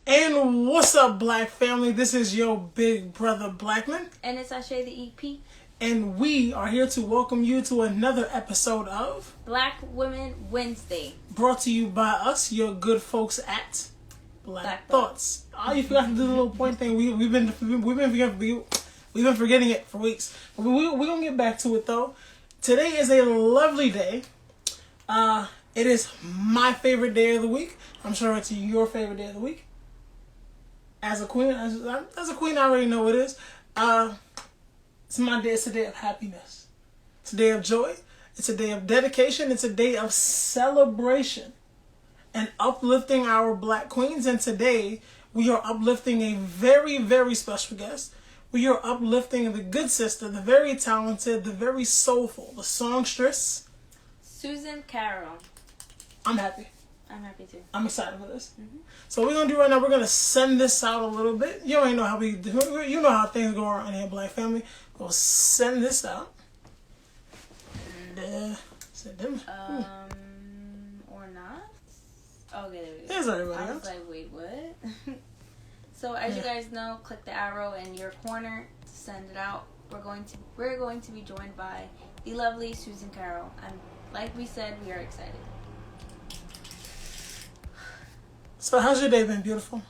And what's up, Black family? This is your big brother, Blackman. And it's Ashay the EP. And we are here to welcome you to another episode of Black Women Wednesday. Brought to you by us, your good folks at Black Thoughts. Oh, you forgot to do the little point thing. We've been forgetting it for weeks. But we're going to get back to it, though. Today is a lovely day. It is my favorite day of the week. I'm sure it's your favorite day of the week. As a queen, I already know it is. It's my day. It's a day of happiness. It's a day of joy. It's a day of dedication. It's a day of celebration and uplifting our Black queens. And today, we are uplifting a very, very special guest. We are uplifting the good sister, the very talented, the very soulful, the songstress, Susan Carroll. I'm happy. I'm happy too. I'm excited for this. Mm-hmm. So what we're gonna do right now, we're gonna send this out a little bit. You already know how we do. You know how things go around here, Black family. We'll send this out. And send them. Or not? Okay, there we go. There's everybody I else. was like, wait, what? So as you guys know, click the arrow in your corner to send it out. We're going to be joined by the lovely Susan Carroll, and like we said, we are excited. So how's your day been, beautiful?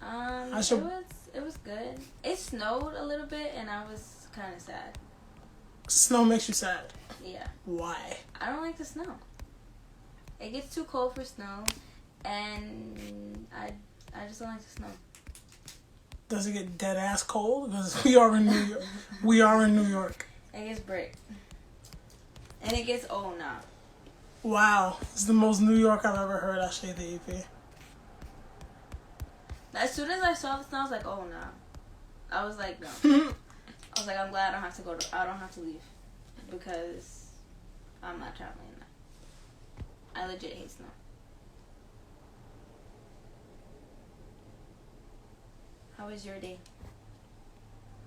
It was good. It snowed a little bit, and I was kind of sad. Snow makes you sad. Yeah. Why? I don't like the snow. It gets too cold for snow, and I just don't like the snow. Does it get dead ass cold? Because we are in New York. We are in New York. It gets brick, and it gets old now. Wow, it's the most New York I've ever heard. I say the EP. As soon as I saw the snow, I was like, oh no. I was like, no. I was like, I'm glad I don't have to leave, because I'm not traveling in that. I legit hate snow. How was your day?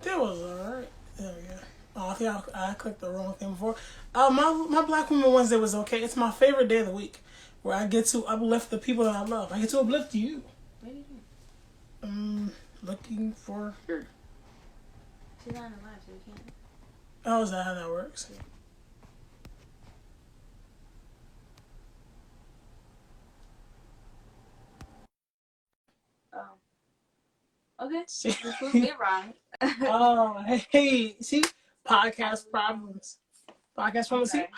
It was alright. There we go. Oh, I think I clicked the wrong thing before. My Black Women Wednesday was okay. It's my favorite day of the week, where I get to uplift the people that I love. I get to uplift you. What are you doing? Looking for her. She's not alive, so we can't. Oh, is that how that works? Yeah. Oh. Okay. See? This was me wrong. Oh, hey, see? Podcast problems. Podcast problems. Okay. See?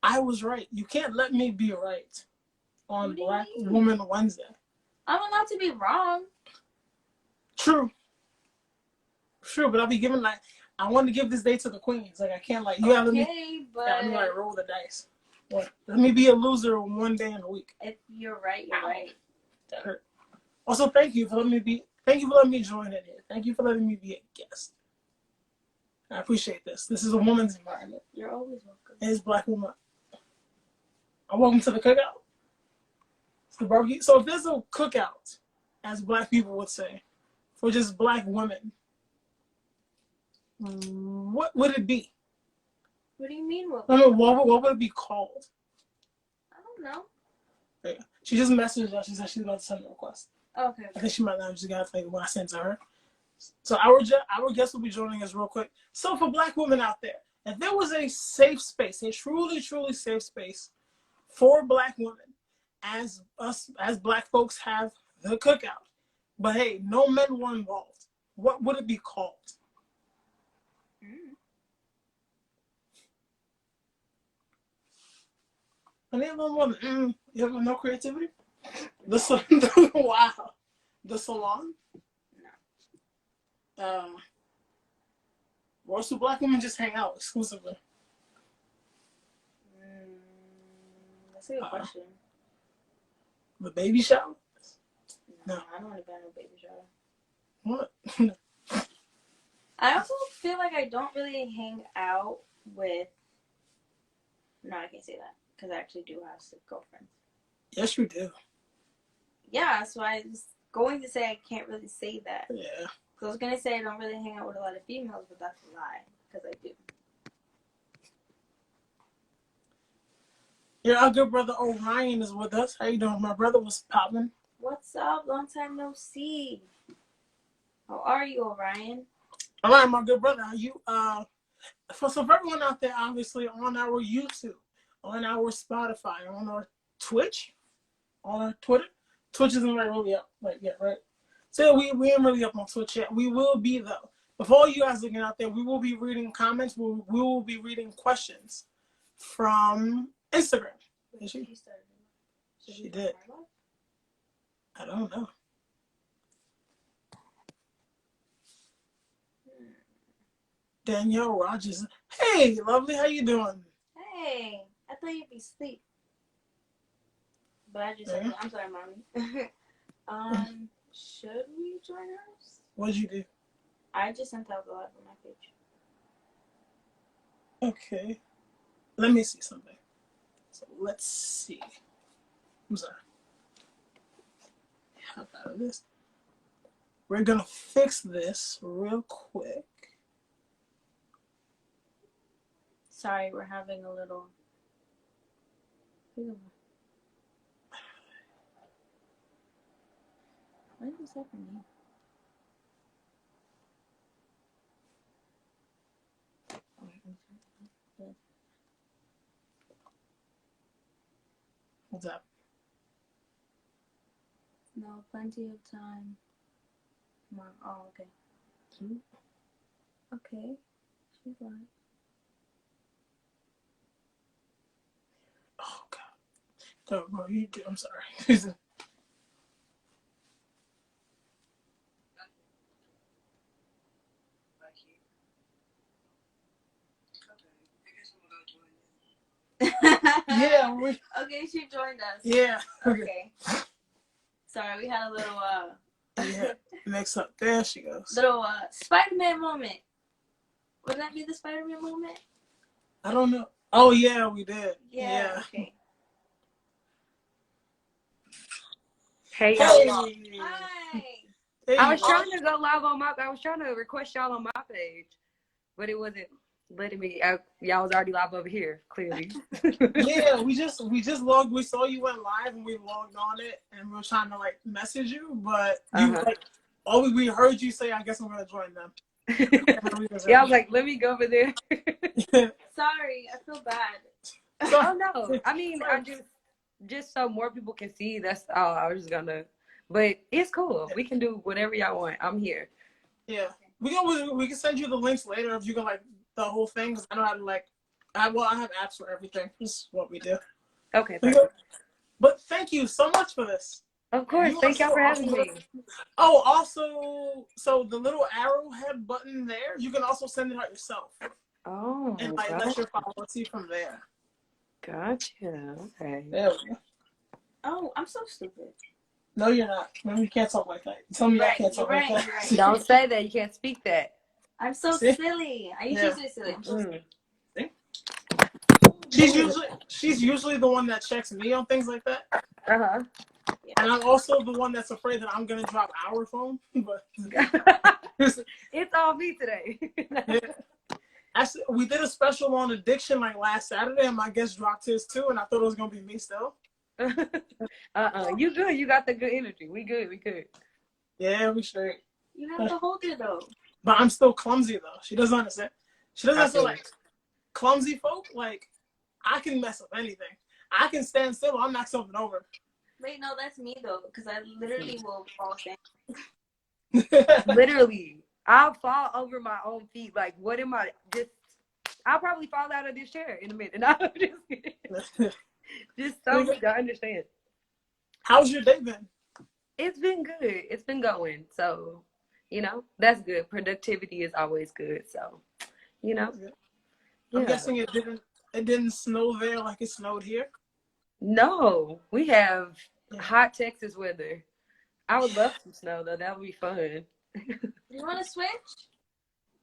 I was right. You can't let me be right on What do you Black mean? Woman Wednesday. I'm allowed to be wrong. True, but I'll be giving I want to give this day to the queens. Like I can't you gotta let me, But let me roll the dice. What? Let me be a loser on one day in a week. if you're right, you're right. That hurt. Also, thank you for letting me join in here. Thank you for letting me be a guest. I appreciate this. This is a woman's environment. You're always welcome. It is Black Woman. Welcome to the cookout. It's the barbecue. So if there's a cookout, as Black people would say, for just Black women, what would it be? What do you mean? What would it be called? I don't know. Yeah. She just messaged us. She said she's about to send a request. Okay. I think she might not have just got to think what I sent to her. So our guest will be joining us real quick. So for Black women out there, if there was a safe space, a truly, truly safe space for Black women, as Black folks have the cookout, but hey, no men were involved, what would it be called? And then you have no creativity? Wow. The salon? No. Or do Black women just hang out exclusively? That's a good question. The baby shower? No, I don't want to go to a baby shower. What? I also feel like I don't really hang out with. No, I can't say that because I actually do have some girlfriends. Yes, you do. Yeah, so I was going to say I can't really say that. Yeah. So I was going to say I don't really hang out with a lot of females, but that's a lie because I do. Our good brother Orion is with us. How you doing? My brother was popping. What's up? Long time no see. How are you, Orion? All right, my good brother. You for everyone out there, obviously on our YouTube, on our Spotify, on our Twitch, on our Twitter. Twitch isn't really up yet, right? So we ain't really up on Twitch yet. We will be though. For all you guys looking out there, we will be reading comments. We will be reading questions from Instagram. Did she? She did. I don't know. Danielle Rogers. Hey, lovely. How you doing? Hey, I thought you'd be asleep. But I just said, I'm sorry, mommy. Should we join us? What'd you do? I just sent out the live on my page. Okay. Let me see something. So let's see. I'm sorry. Hop out of this. We're gonna fix this real quick. Sorry, we're having a little. What is happening? What's up? No, plenty of time. Come on. Oh, okay. Okay. She's like. Oh God. So, bro, I'm sorry. Yeah. Okay, she joined us. Yeah. Okay. Sorry, we had a little Yeah. Mix up. There she goes. Little Spider-Man moment. Would that be the Spider-Man moment? I don't know. Oh yeah, we did. Yeah. Okay. Hey, Hey. Hi. Hey, I was trying to go live on my. I was trying to request y'all on my page, but it wasn't letting me. Y'all was already live over here, clearly. Yeah, we just logged. We saw you went live, and we logged on it, and we were trying to message you, but you we heard you say, "I guess I'm gonna join them." Yeah, I was like, let me go over there. Sorry, I feel bad. Oh no, I mean, I just so more people can see. That's all. I was just gonna, but it's cool. We can do whatever y'all want. I'm here. Yeah, we can send you the links later if you can the whole thing. Cause I know how to I have apps for everything. This is what we do. Okay. But thank you so much for this. Of course. Thank y'all for having me. Oh, also, so the little arrowhead button there, you can also send it out yourself. Oh. And let your followers see from there. Gotcha. Okay. There we go. Oh, I'm so stupid. No, you're not. No, you can't talk like that. Tell me I can't talk like that. Right. Don't say that. You can't speak that. I'm so silly. I usually say silly. She's usually the one that checks me on things like that. Yeah. And I'm also the one that's afraid that I'm gonna drop our phone. But it's all me today. Yeah. Actually, we did a special on addiction last Saturday, and my guest dropped his too, and I thought it was gonna be me still. You good? You got the good energy. We good. Yeah, we straight. You have to hold it though. But I'm still clumsy though. She doesn't understand. She doesn't understand clumsy folk. I can mess up anything. I can stand still. I'll knock something over. Wait, no, that's me though, because I literally will fall down. Literally, I'll fall over my own feet. Like, what am I? I'll probably fall out of this chair in a minute. And I'm just kidding. Just so you understand. How's your day been? It's been good. It's been going. So, that's good. Productivity is always good. So, I'm guessing it didn't snow there like it snowed here. No, we have hot Texas weather. I would love some snow though. That would be fun. You want to switch?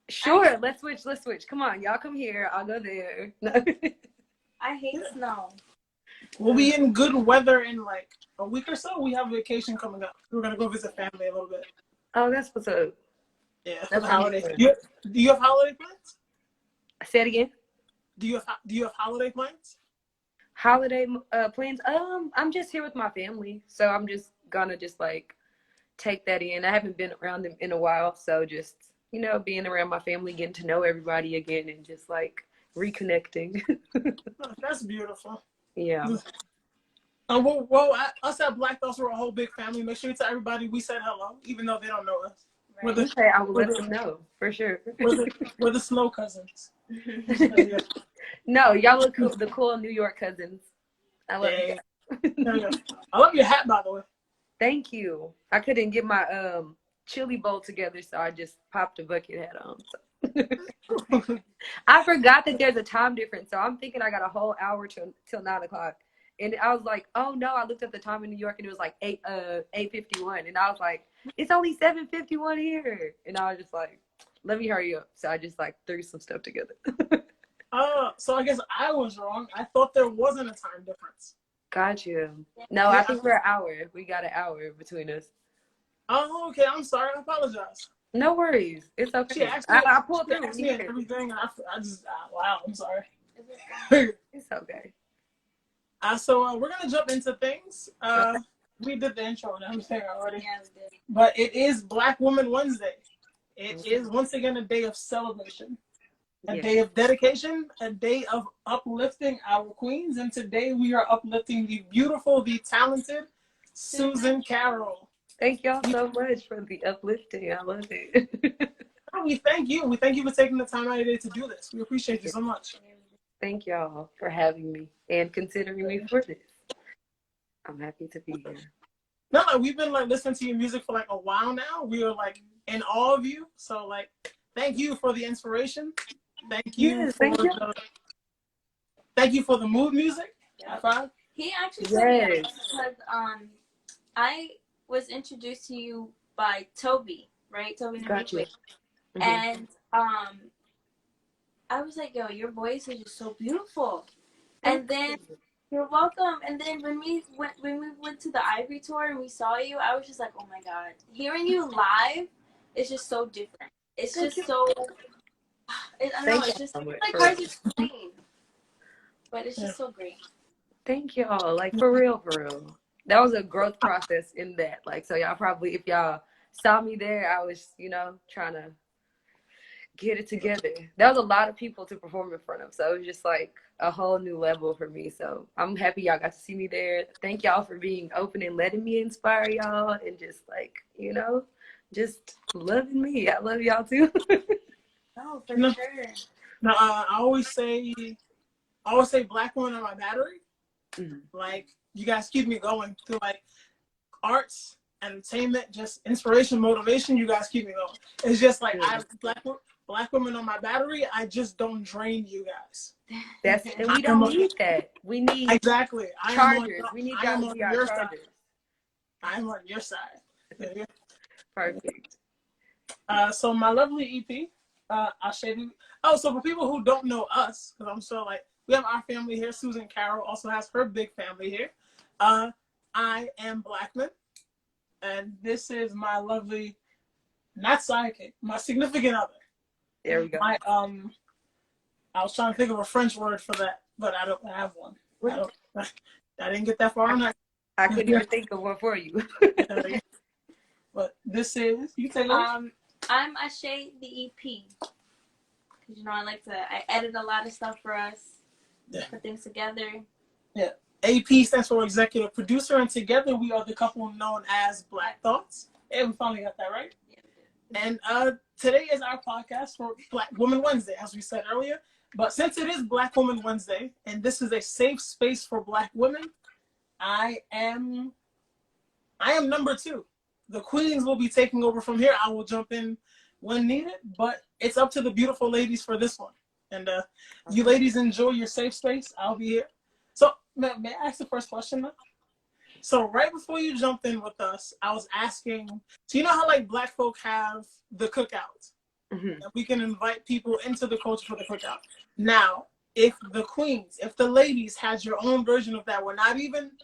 Sure, let's switch. Come on, y'all come here. I'll go there. I hate snow. We'll be in good weather in a week or so. We have a vacation coming up. We're gonna go visit family a little bit. Oh, that's what's up. Yeah, for the holiday. Do you have holiday plans? Say it again. Do you have holiday plans? Holiday plans? I'm just here with my family, so I'm just gonna just like take that in. I haven't been around them in a while, so just, you know, being around my family, getting to know everybody again, and just like reconnecting. Oh, that's beautiful. Yeah. Us at Black Thoughts, we're a whole big family. Make sure you tell everybody we said hello, even though they don't know us. Right. Okay, I will let them know for sure. We're the Snow Cousins. No, y'all look cool, the cool New York cousins. I love you. Yeah. I love your hat, by the way. Thank you. I couldn't get my chili bowl together, so I just popped a bucket hat on. So. I forgot that there's a time difference, so I'm thinking I got a whole hour till 9:00. And I was like, oh no, I looked at the time in New York and it was like 8:51. And I was like, it's only 7:51 here. And I was just like, let me hurry up. So I just like threw some stuff together. So I guess I was wrong. I thought there wasn't a time difference. Got you. No, I think we're an hour. We got an hour between us. Oh, okay. I'm sorry. I apologize. No worries. It's okay. I pulled through. Everything. Wow. I'm sorry. It's okay. So we're gonna jump into things. We did the intro and everything already. Yeah, we did. But it is Black Woman Wednesday. It is once again a day of celebration, a day of dedication, a day of uplifting our queens. And today we are uplifting the beautiful, the talented Susan Carroll. Thank y'all so much for the uplifting. I love it. We thank you. We thank you for taking the time out of your day to do this. We appreciate you so much. Thank y'all for having me and considering me for this. I'm happy to be here. No, we've been like listening to your music for like a while now. We are like in awe of you. So like, thank you for the inspiration. Thank you. Thank you for the mood music. High five. He actually said because I was introduced to you by Toby, right? Toby. Got you. Mm-hmm. And I was like, yo, your voice is just so beautiful. And then you're welcome. And then when we went to the Ivory tour and we saw you, I was just like, oh my God. Hearing you live is just so different. It's just so I don't know, it's just like hard to explain. But it's just so great. Thank y'all. Like for real. That was a growth process in that. Like, so y'all probably, if y'all saw me there, I was, you know, trying to get it together. There was a lot of people to perform in front of, so it was just like a whole new level for me. So I'm happy y'all got to see me there. Thank y'all for being open and letting me inspire y'all and just like, you know, just loving me. I love y'all too. Oh, for sure. No, I always say Black women are my battery. Like, you guys keep me going through like arts, entertainment, just inspiration, motivation. You guys keep me going. It's just like Black women on my battery. I just don't drain you guys. And we don't need that. We need exactly chargers. We need y'all to be our chargers. I'm on your side. Perfect. So my lovely EP, I'll share you. Oh, so for people who don't know us, because I'm so like, we have our family here. Susan Carroll also has her big family here. I am Blackman, and this is my lovely, not sidekick, my significant other. There we go. I was trying to think of a French word for that, but I don't have one. I didn't get that far on that. I couldn't even think of one for you. But this is, you take it. I'm Ashay, the EP. Because, you know, I edit a lot of stuff for us. Put things together. Yeah. AP stands for executive producer, and together we are the couple known as Black Thoughts. Hey, we finally got that right. Yeah. And today is our podcast for Black Woman Wednesday, as we said earlier. But since it is Black Woman Wednesday, and this is a safe space for Black women, I am number 2. The queens will be taking over from here. I will jump in when needed, but it's up to the beautiful ladies for this one. And you ladies enjoy your safe space. I'll be here. So may I ask the first question now? So right before you jumped in with us, I was asking, so you know how like Black folk have the cookout? And we can invite people into the culture for the cookout. Now, if the ladies had your own version of that,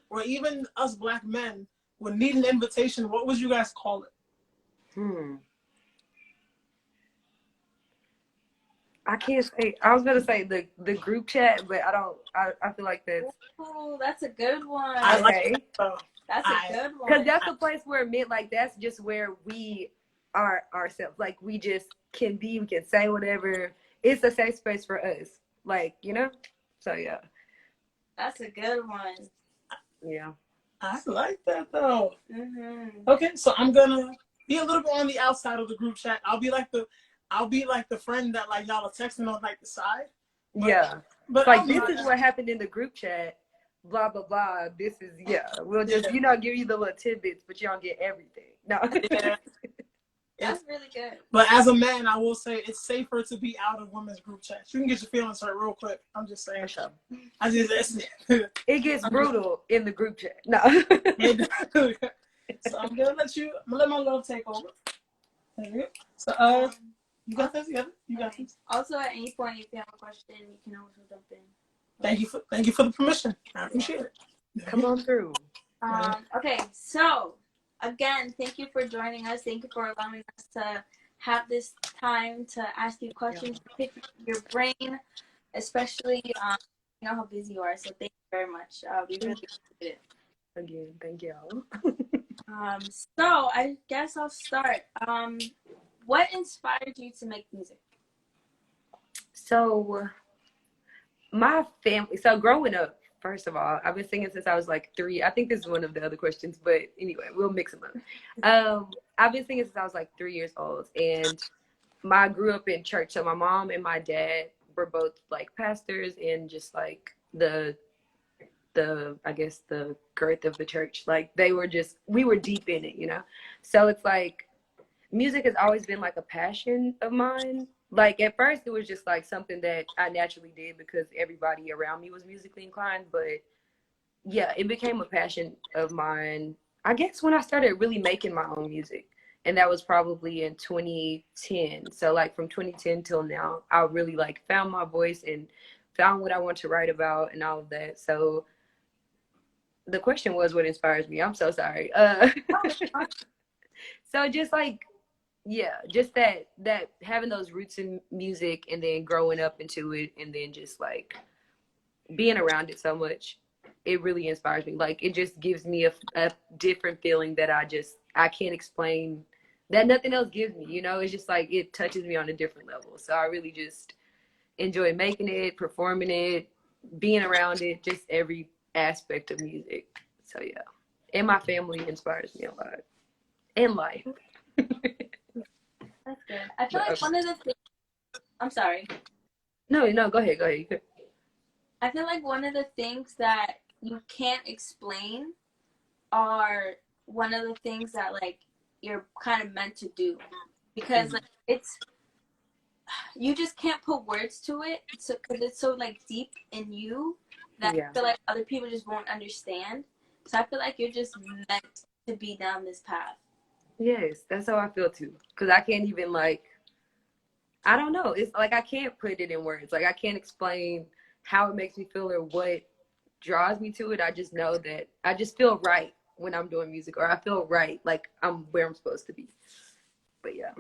or even us Black men would need an invitation, what would you guys call it? I can't say. I was gonna say the group chat, but I don't. I feel like that's. Oh, that's a good one. I like that. That's a good one. Because that's the place where that's just where we are ourselves. Like, we just can be, we can say whatever. It's a safe space for us. Like, you know? So, yeah. That's a good one. Yeah. I like that, though. Mm-hmm. Okay, so I'm gonna be a little bit on the outside of the group chat. I'll be like the friend that like y'all are texting on like the side. But, yeah. But like, this is what happened in the group chat. Blah, blah, blah. This is, we'll just, give you the little tidbits, but you don't get everything. No. Yeah. That's really good. But as a man, I will say it's safer to be out of women's group chats. You can get your feelings hurt real quick. I'm just saying. Sure. It gets brutal in the group chat. No. So I'm gonna let my love take over. There you go. So you got this? You got this. Also, at any point, if you have a question, you can always jump in. Thank you for the permission. I appreciate it. Come on through. Okay, so again, thank you for joining us. Thank you for allowing us to have this time to ask you questions, to pick your brain, especially you know how busy you are. So thank you very much. We really appreciate it. Again, thank y'all. So I guess I'll start. What inspired you to make music? So my family. So growing up, first of all, I've been singing since I was like 3. I think this is one of the other questions, but anyway, we'll mix them up. I've been singing since I was like 3 years old, and I grew up in church. So my mom and my dad were both like pastors, and just like the I guess the girth of the church. Like we were deep in it, you know? So it's like music has always been like a passion of mine. Like at first it was just like something that I naturally did because everybody around me was musically inclined. But yeah, it became a passion of mine, I guess, when I started really making my own music. And that was probably in 2010. So like from 2010 till now, I really like found my voice and found what I want to write about and all of that. So the question was what inspires me. I'm so sorry. So just like, yeah, just that having those roots in music and then growing up into it and then just like being around it so much, it really inspires me. Like it just gives me a different feeling that I can't explain, that nothing else gives me, you know? It's just like it touches me on a different level. So I really just enjoy making it, performing it, being around it, just every aspect of music. So yeah, and my family inspires me a lot in life. That's good. I feel like one of the things, I'm sorry. No, go ahead. I feel like one of the things that you can't explain are one of the things that like you're kind of meant to do, because like you just can't put words to it. So because it's so like deep in you that I feel like other people just won't understand. So I feel like you're just meant to be down this path. Yes, that's how I feel too. Because I can't even like, I don't know. It's like I can't put it in words. Like I can't explain how it makes me feel or what draws me to it. I just know that I just feel right when I'm doing music, or I feel right, like I'm where I'm supposed to be. But yeah.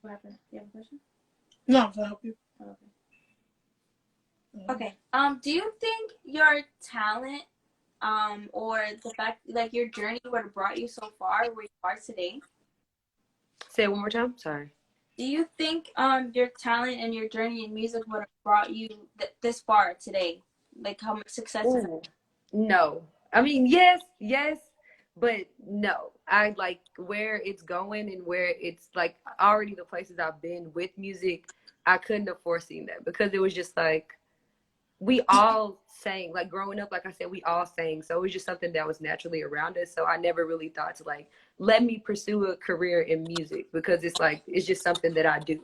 What happened? Do you have a question? No, to help you. Oh, okay. Do you think your talent, or the fact, like your journey, would have brought you so far where you are today? Say it one more time. Sorry. Do you think your talent and your journey in music would have brought you this far today? Like how much success? No. I mean, yes, but no. I like where it's going and where it's like already the places I've been with music. I couldn't have foreseen that because it was just like we all sang, like growing up, like I said, we all sang. So it was just something that was naturally around us. So I never really thought to like, let me pursue a career in music because it's like, it's just something that I do.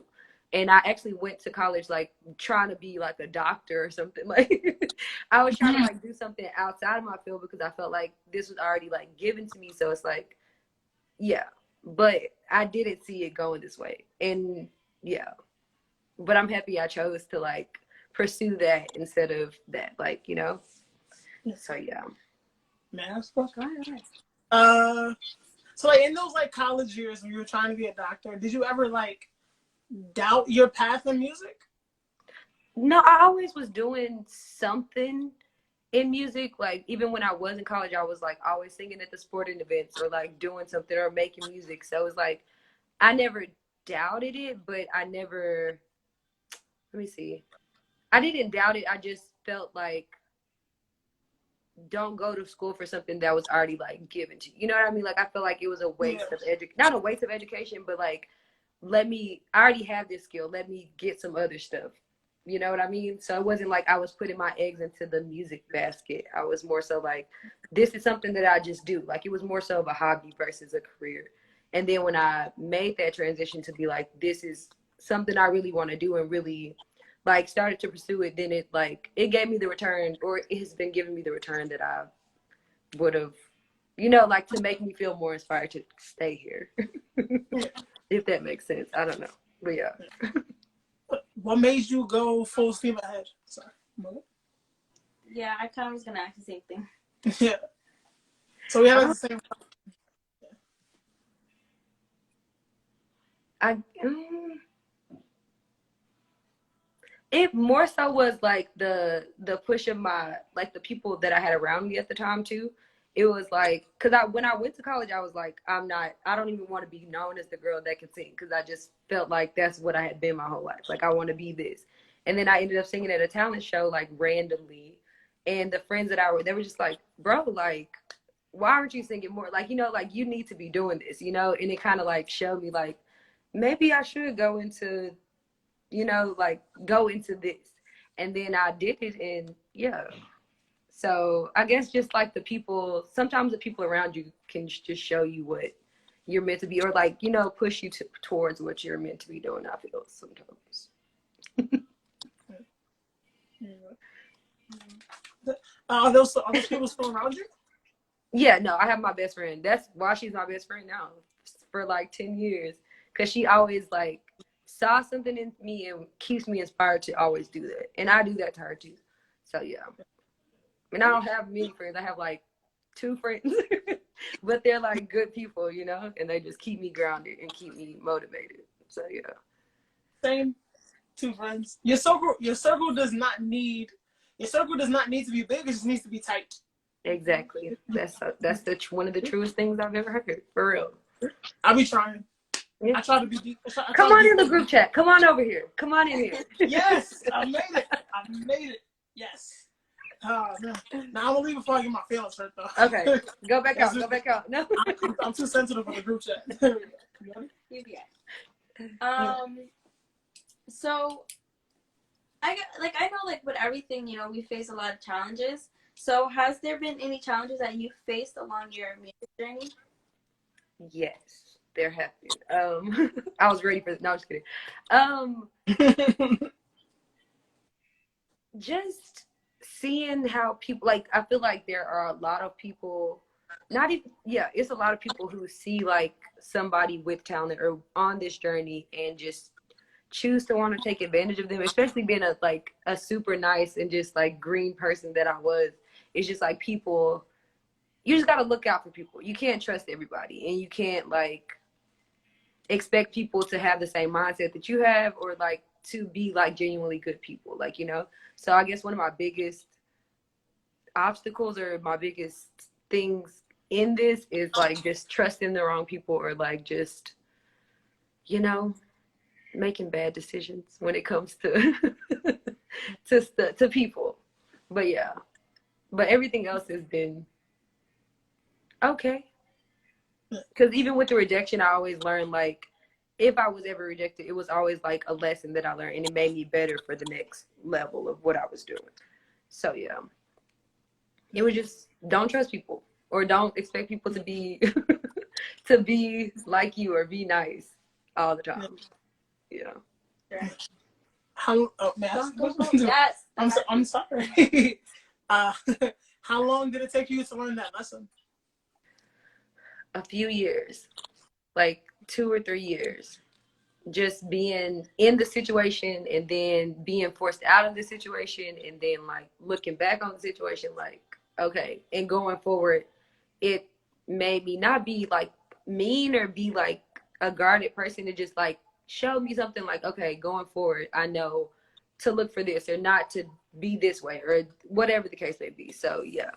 And I actually went to college, like trying to be like a doctor or something. Like I was trying to like do something outside of my field because I felt like this was already like given to me. So it's like, yeah, but I didn't see it going this way. And yeah, but I'm happy I chose to like pursue that instead of that, like, you know. So yeah. Man, so like in those like college years when you were trying to be a doctor, did you ever like doubt your path in music? No, I always was doing something in music. Like even when I was in college, I was like always singing at the sporting events or like doing something or making music. So it was like I never doubted it, but I never, let me see. I didn't doubt it. I just felt like don't go to school for something that was already like given to you. You know what I mean? Like I feel like it was a Yeah. waste of not a waste of education, but like I already have this skill. Let me get some other stuff. You know what I mean? So it wasn't like I was putting my eggs into the music basket. I was more so like, this is something that I just do. Like it was more so of a hobby versus a career. And then when I made that transition to be like, this is something I really want to do and really like started to pursue it, then it gave me the return, or it has been giving me the return that I would have, like to make me feel more inspired to stay here. If that makes sense. I don't know. But yeah. What made you go full steam ahead? Sorry. Yeah, I kind of was gonna ask the same thing. Yeah. So we have the same. It more so was like the push of my, like the people that I had around me at the time too. It was like, cause when I went to college, I was like, I don't even want to be known as the girl that can sing. Cause I just felt like that's what I had been my whole life. Like I want to be this. And then I ended up singing at a talent show, like randomly. And the friends that they were just like, bro, like, why aren't you singing more? Like, like you need to be doing this, And it kind of like showed me like, maybe I should go into like go into this. And then I did it, and yeah. So I guess just like sometimes the people around you can just show you what you're meant to be, or like, push you towards what you're meant to be doing, I feel sometimes. Are those people still around you? Yeah, no, I have my best friend. That's why she's my best friend now for like 10 years. Because she always like saw something in me and keeps me inspired to always do that. And I do that to her too. So yeah. And I don't have many friends. I have like 2 friends. But they're like good people, and they just keep me grounded and keep me motivated. So yeah. Same. 2 friends. Your circle does not need to be big. It just needs to be tight. Exactly. That's one of the truest things I've ever heard. For real. I'll be trying. Yeah. I try to be deep. Come on in the group chat. Come on over here. Come on in here. Yes, I made it. Yes. Oh, no. Now I'm gonna leave before I get my feelings hurt though. Okay. Go back out. Go back out. No. I'm too sensitive for the group chat. So I know like with everything, we face a lot of challenges. So has there been any challenges that you faced along your music journey? Yes, there have been. I was ready for this. No, I'm just kidding. Just seeing how people, like, I feel like there are a lot of people, it's a lot of people who see like somebody with talent or on this journey and just choose to want to take advantage of them, especially being a super nice and just like green person that I was. It's just like people, you just got to look out for people. You can't trust everybody, and you can't like expect people to have the same mindset that you have, or like to be like genuinely good people, like, So I guess one of my biggest obstacles or my biggest things in this is like just trusting the wrong people, or like just, making bad decisions when it comes to to people. But yeah, but everything else has been okay. Because even with the rejection, I always learned, like, if I was ever rejected, it was always like a lesson that I learned, and it made me better for the next level of what I was doing. So yeah, it was just, don't trust people, or don't expect people to be to be like you or be nice all the time. Yeah. Yes. I'm sorry. How long did it take you to learn that lesson? A few years, like 2 or 3 years, just being in the situation and then being forced out of the situation, and then like looking back on the situation, like, okay, and going forward, it made me not be like mean or be like a guarded person. It just like showed me something like, okay, going forward, I know to look for this or not to be this way or whatever the case may be. So yeah,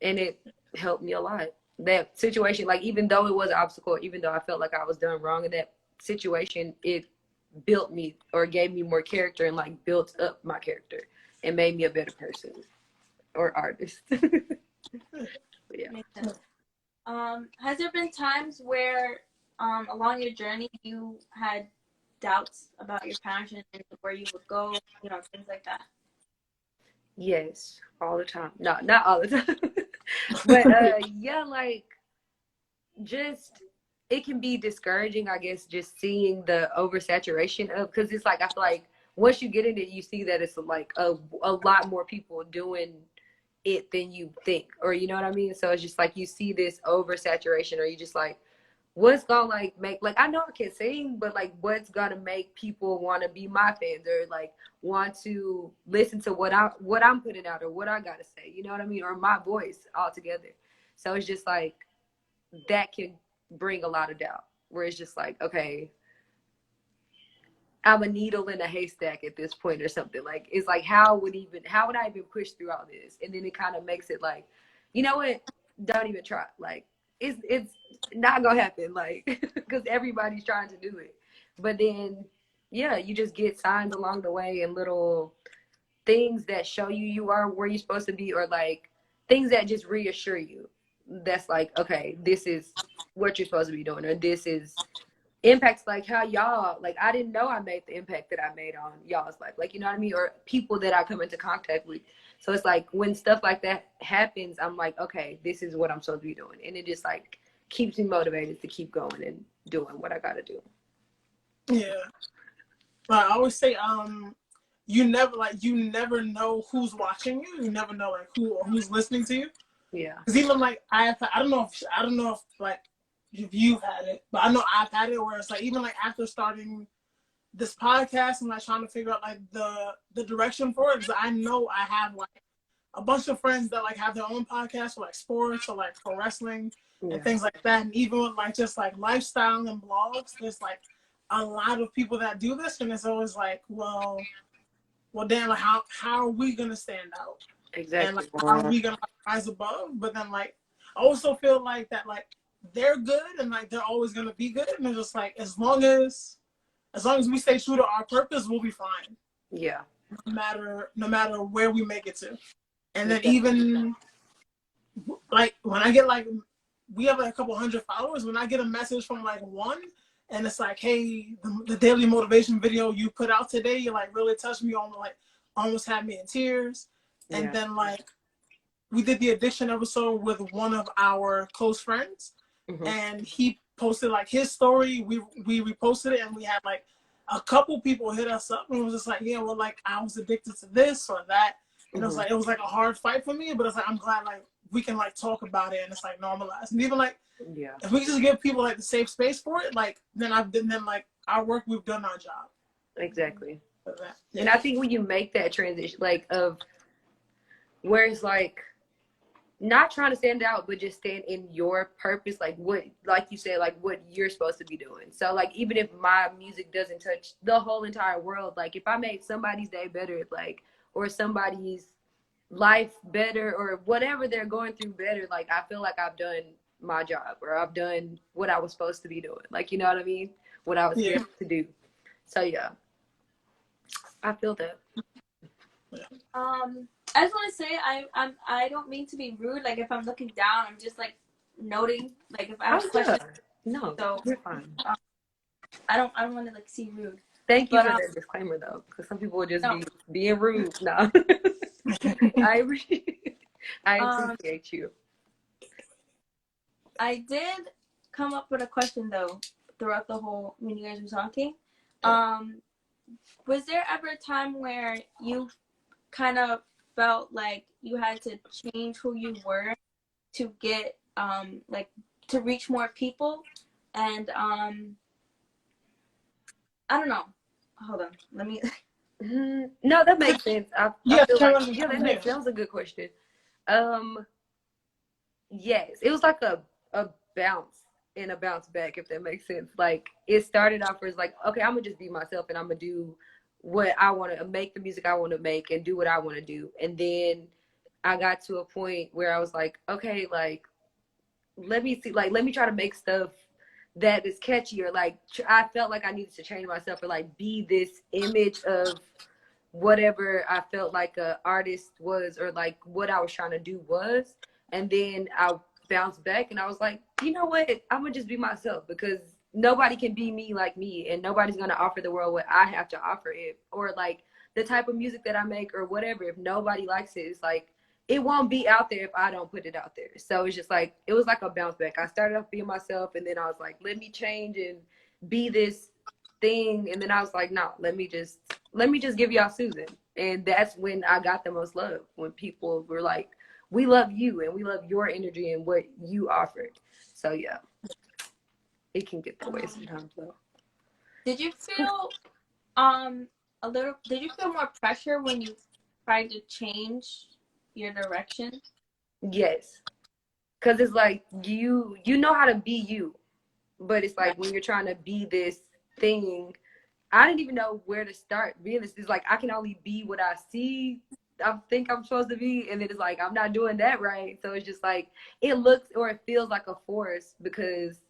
and it helped me a lot. That situation, like even though it was an obstacle, even though I felt like I was done wrong in that situation, it built me or gave me more character and like built up my character and made me a better person or artist. Yeah. Makes sense. Has there been times where along your journey you had doubts about your passion and where you would go, you know, things like that? Yes, all the time. No, not all the time. But yeah, like just it can be discouraging, I guess, just seeing the oversaturation of, because it's like I feel like once you get in it, you see that it's like a lot more people doing it than you think, or you know what I mean? So it's just like you see this oversaturation, or you just like, what's gonna like make, like I know I can sing, but like what's gonna make people want to be my fans or like want to listen to what I'm putting out or what I gotta say, you know what I mean, or my voice altogether. So it's just like that can bring a lot of doubt, where it's just like, okay, I'm a needle in a haystack at this point or something. Like, it's like, how would I even push through all this? And then it kind of makes it like, you know what? Don't even try. Like, it's not gonna happen. Like, because everybody's trying to do it. But then, yeah, you just get signs along the way and little things that show you are where you're supposed to be, or like things that just reassure you. That's like, okay, this is what you're supposed to be doing, or this is impacts like how y'all, like I didn't know I made the impact that I made on y'all's life, like, you know what I mean, or people that I come into contact with. So it's like when stuff like that happens, I'm like, okay, this is what I'm supposed to be doing, and it just like keeps me motivated to keep going and doing what I gotta do. Yeah, I always say, you never know who's watching you. You never know like who's listening to you. Yeah. Because even like I don't know if like if you've had it, but I know I've had it where it's like even like after starting this podcast and like trying to figure out like the direction for it, because I know I have like a bunch of friends that like have their own podcasts for like sports or like pro wrestling and things like that, and even with like just like lifestyle and blogs, there's like a lot of people that do this, and it's always like, well, damn, like how are we gonna stand out? Exactly. And like how are we gonna rise above? But then like I also feel like that like they're good and like they're always gonna be good, and it's just like as long as we stay true to our purpose, we'll be fine. Yeah. No matter where we make it to. And then even like when I get like, we have like a couple hundred followers, when I get a message from like one and it's like, hey, the daily motivation video you put out today, you like really touched me, on like almost had me in tears. And then like we did the addiction episode with one of our close friends, and he posted like his story, we reposted it, and we had like a couple people hit us up and it was just like, yeah, well, like I was addicted to this or that. And it was like a hard fight for me, but it's like I'm glad like we can like talk about it and it's like normalized. And even like if we just give people like the safe space for it, like then like our work, we've done our job. Exactly. And I think when you make that transition, like of where it's like not trying to stand out, but just stand in your purpose, like what, like you said, like what you're supposed to be doing. So like even if my music doesn't touch the whole entire world, like if I made somebody's day better, like, or somebody's life better, or whatever they're going through better, like I feel like I've done my job, or I've done what I was supposed to be doing, like, you know what I mean, what I was here to do. So yeah, I feel that. I just want to say I don't mean to be rude. Like if I'm looking down, I'm just like noting. Like if I have questions. No, so you're fine. I don't want to like seem rude. Thank you for that disclaimer though, because some people would just be being rude. No, I appreciate you. I did come up with a question though throughout the whole when you guys were talking. Was there ever a time where you kind of felt like you had to change who you were to get like to reach more people? And I don't know, hold on, let me no, that makes sense. I feel like, that makes sense. That was a good question. Yes, it was like a bounce and a bounce back, if that makes sense. Like it started off as like, okay, I'm gonna just be myself and I'm gonna do what I want to make, the music I want to make, and do what I want to do. And then I got to a point where I was like, okay, like, let me see, like, let me try to make stuff that is catchier. Like, I felt like I needed to change myself or like be this image of whatever I felt like a artist was, or like what I was trying to do was. And then I bounced back and I was like, you know what? I'm gonna just be myself, because nobody can be me like me, and nobody's gonna offer the world what I have to offer it, or like the type of music that I make or whatever. If nobody likes it, it's like it won't be out there if I don't put it out there. So it's just like, it was like a bounce back. I started off being myself, and then I was like, let me change and be this thing. And then I was like, no, let me just give y'all Susan. And that's when I got the most love, when people were like, we love you and we love your energy and what you offered. So yeah, it can get that way sometimes though. Did you feel did you feel more pressure when you tried to change your direction? Yes. Cause it's like you know how to be you, but it's like when you're trying to be this thing, I didn't even know where to start being this. It's like I can only be what I see I think I'm supposed to be, and then it's like I'm not doing that right. So it's just like it looks or it feels like a force, because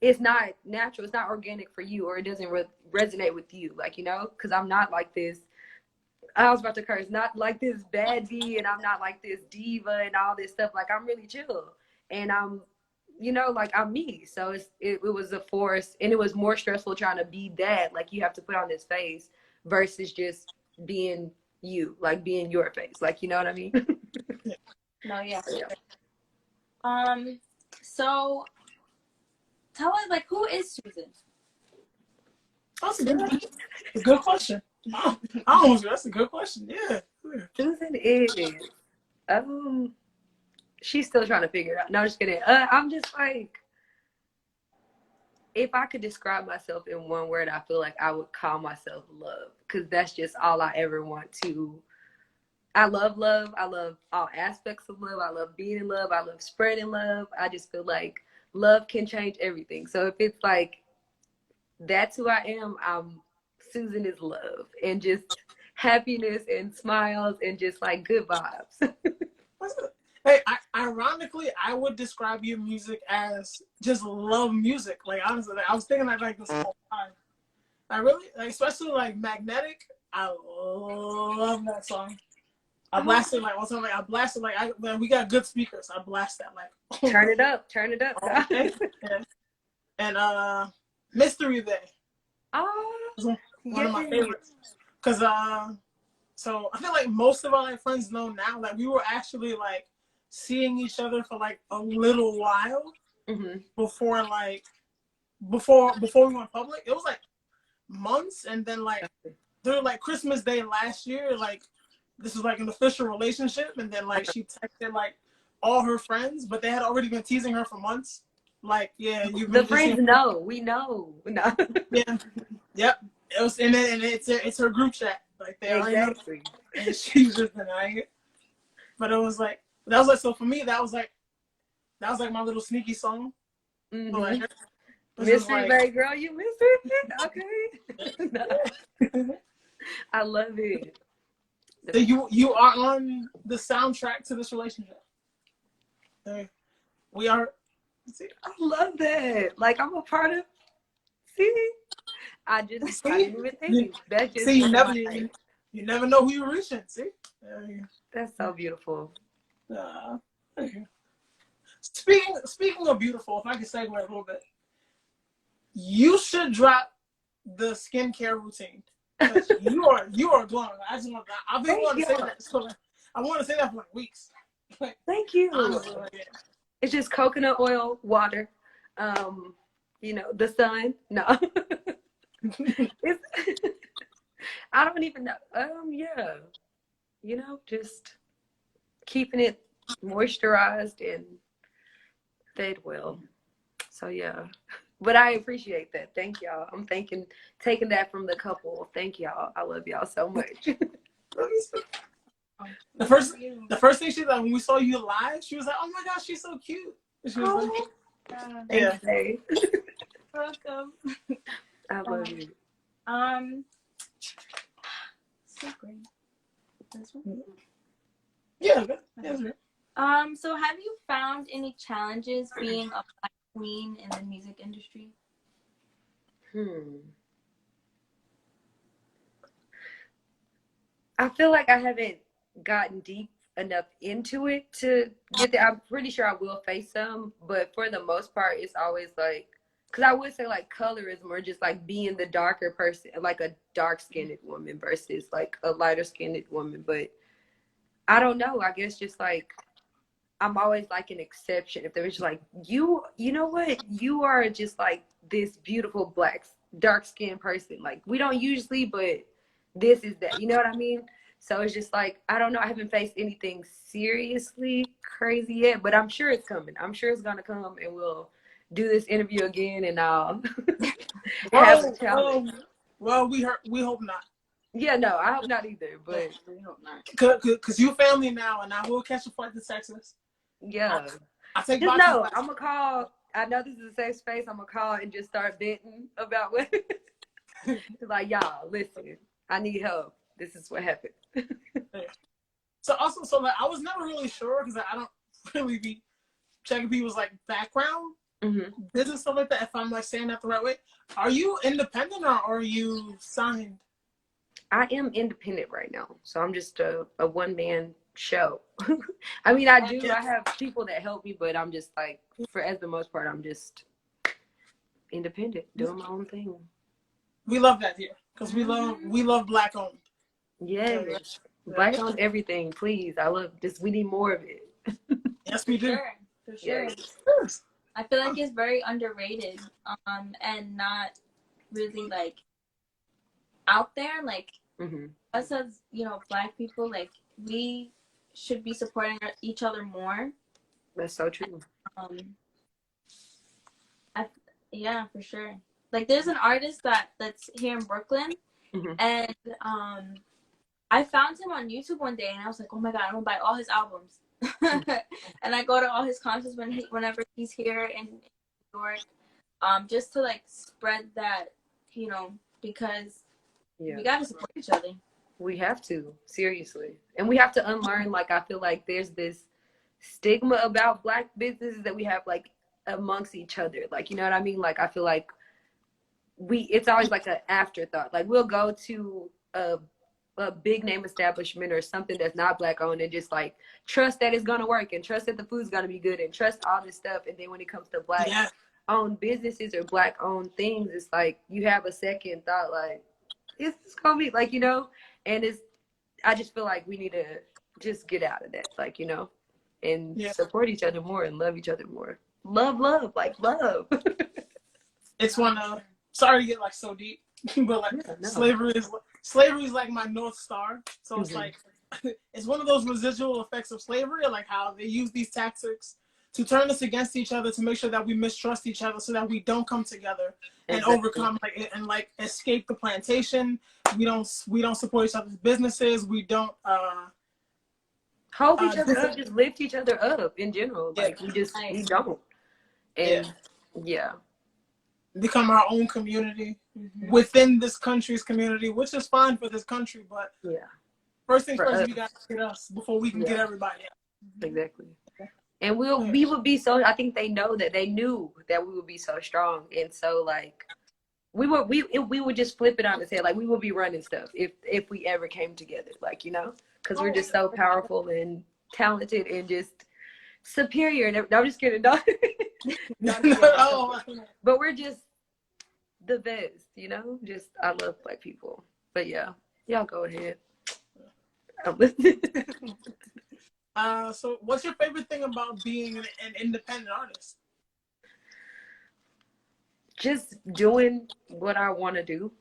it's not natural, it's not organic for you, or it doesn't resonate with you, like, you know, because I'm not like this. I was about to curse, not like this bad B, and I'm not like this diva and all this stuff. Like, I'm really chill, and I'm, you know, like, I'm me. So it was a force, and it was more stressful trying to be that. Like, you have to put on this face versus just being you, like being your face. Like, you know what I mean? No, yeah. So tell us, like, who is Susan? That's a good question. That's a good question. Yeah. Susan is, she's still trying to figure it out. No, I'm just kidding. I'm just like, if I could describe myself in one word, I feel like I would call myself love, because that's just all I ever want to. I love love. I love all aspects of love. I love being in love. I love spreading love. I just feel like love can change everything. So if it's like, that's who I am, Susan is love, and just happiness and smiles and just like good vibes. Hey, ironically, I would describe your music as just love music. Like, honestly, I was thinking that like this whole time. I really, like, especially like Magnetic. I love that song. I blasted like one time. Like, I blasted like man, we got good speakers. I blast that like. Turn it up, Okay. And Mystery Day. Oh, One of my favorites. Cause so I feel like most of our like friends know now that we were actually like seeing each other for like a little while before we went public. It was like months, and then like through like Christmas Day last year, like this was like an official relationship, and then like she texted like all her friends, but they had already been teasing her for months. Like, yeah, you've been the friends know, we know. No. Yeah, yep. It was, and it's her group chat. Like, they already know, and she's just denying it. But it was like, so for me, that was like my little sneaky song. Like, Mystery Bay girl, you missed it. Okay. I love it. So you are on the soundtrack to this relationship. We are. See, I love that. Like, I'm a part of. See, I didn't even think. That's just see, you never know who you're reaching. See, that's so beautiful. Okay. Speaking of beautiful, if I can segue a little bit, you should drop the skincare routine. You are glowing. I've been wanting to say that. So I want to say that for like weeks. Thank you. Honestly, like, yeah. It's just coconut oil, water, you know, the sun. No. I don't even know. Yeah. You know, just keeping it moisturized and fed well. So yeah. But I appreciate that. Thank y'all. I'm taking that from the couple. Thank y'all. I love y'all so much. The first thing she like when we saw you live, she was like, "Oh my gosh, she's so cute." She was like, yeah. Welcome. I love you. So great. That's right. Yeah, that's right. So have you found any challenges being a Black queen in the music industry? I feel like I haven't gotten deep enough into it to get there. I'm pretty sure I will face some, but for the most part, it's always like, because I would say like colorism or just like being the darker person, like a dark skinned woman versus like a lighter skinned woman. But I don't know. I guess just like, I'm always like an exception. If there was like, you know what? You are just like this beautiful black, dark skinned person. Like we don't usually, but this is that. You know what I mean? So it's just like, I don't know. I haven't faced anything seriously crazy yet, but I'm sure it's coming. I'm sure it's gonna come, and we'll do this interview again, and I'll have a challenge. Well, we hope not. Yeah, no, I hope not either, but We hope not. Cause you family now, and I will catch a flight to Texas. yeah. I take Just boxing know, class. I'm gonna call. I know this is a safe space. I'm gonna call and just start venting about what. Like, y'all, listen. I need help. This is what happened. So like I was never really sure because I don't really be checking people's like background, business stuff like that. If I'm like saying that the right way, are you independent or are you signed? I am independent right now, so I'm just a one-man show. I mean, I have people that help me, but I'm just like, as the most part, I'm just independent, doing my own thing. We love that here because we love Black owned. Yes, Black owned everything, please. I love this. We need more of it. Yes, we do. For sure. Yes. I feel like it's very underrated, and not really like out there. Like us as Black people, like we should be supporting each other more. That's so true. Yeah, for sure. Like there's an artist that's here in Brooklyn, and I found him on YouTube one day, and I was like, oh my god, I'm gonna buy all his albums. And I go to all his concerts whenever he's here in New York, just to like spread that, because we gotta support each other. We have to, seriously, and we have to unlearn. Like I feel like there's this stigma about Black businesses that we have like amongst each other. Like, you know what I mean? Like I feel like it's always like an afterthought. Like we'll go to a big name establishment or something that's not Black owned and just like trust that it's gonna work and trust that the food's gonna be good and trust all this stuff. And then when it comes to Black owned businesses or Black owned things, it's like you have a second thought, like, is this gonna be like, and I just feel like we need to just get out of that, like, and support each other more and love each other more. Love, like love. It's one sorry to get like so deep, but like slavery is like my North Star. So it's like it's one of those residual effects of slavery, like how they use these tactics to turn us against each other to make sure that we mistrust each other so that we don't come together and overcome like escape the plantation. We don't support each other's businesses. We don't help each other up, just lift each other up in general. Like we don't. And become our own community within this country's community, which is fine for this country, but first things first, we got to get us before we can get everybody else. Exactly. And we would be so, I think they knew that we would be so strong. And so like we would just flip it on its head. Like we would be running stuff if we ever came together, like, because we're just so powerful and talented and just superior. And no, I'm just kidding. But we're just the best, just, I love Black people. But yeah, y'all go ahead. I'm listening. So what's your favorite thing about being an independent artist? Just doing what I want to do,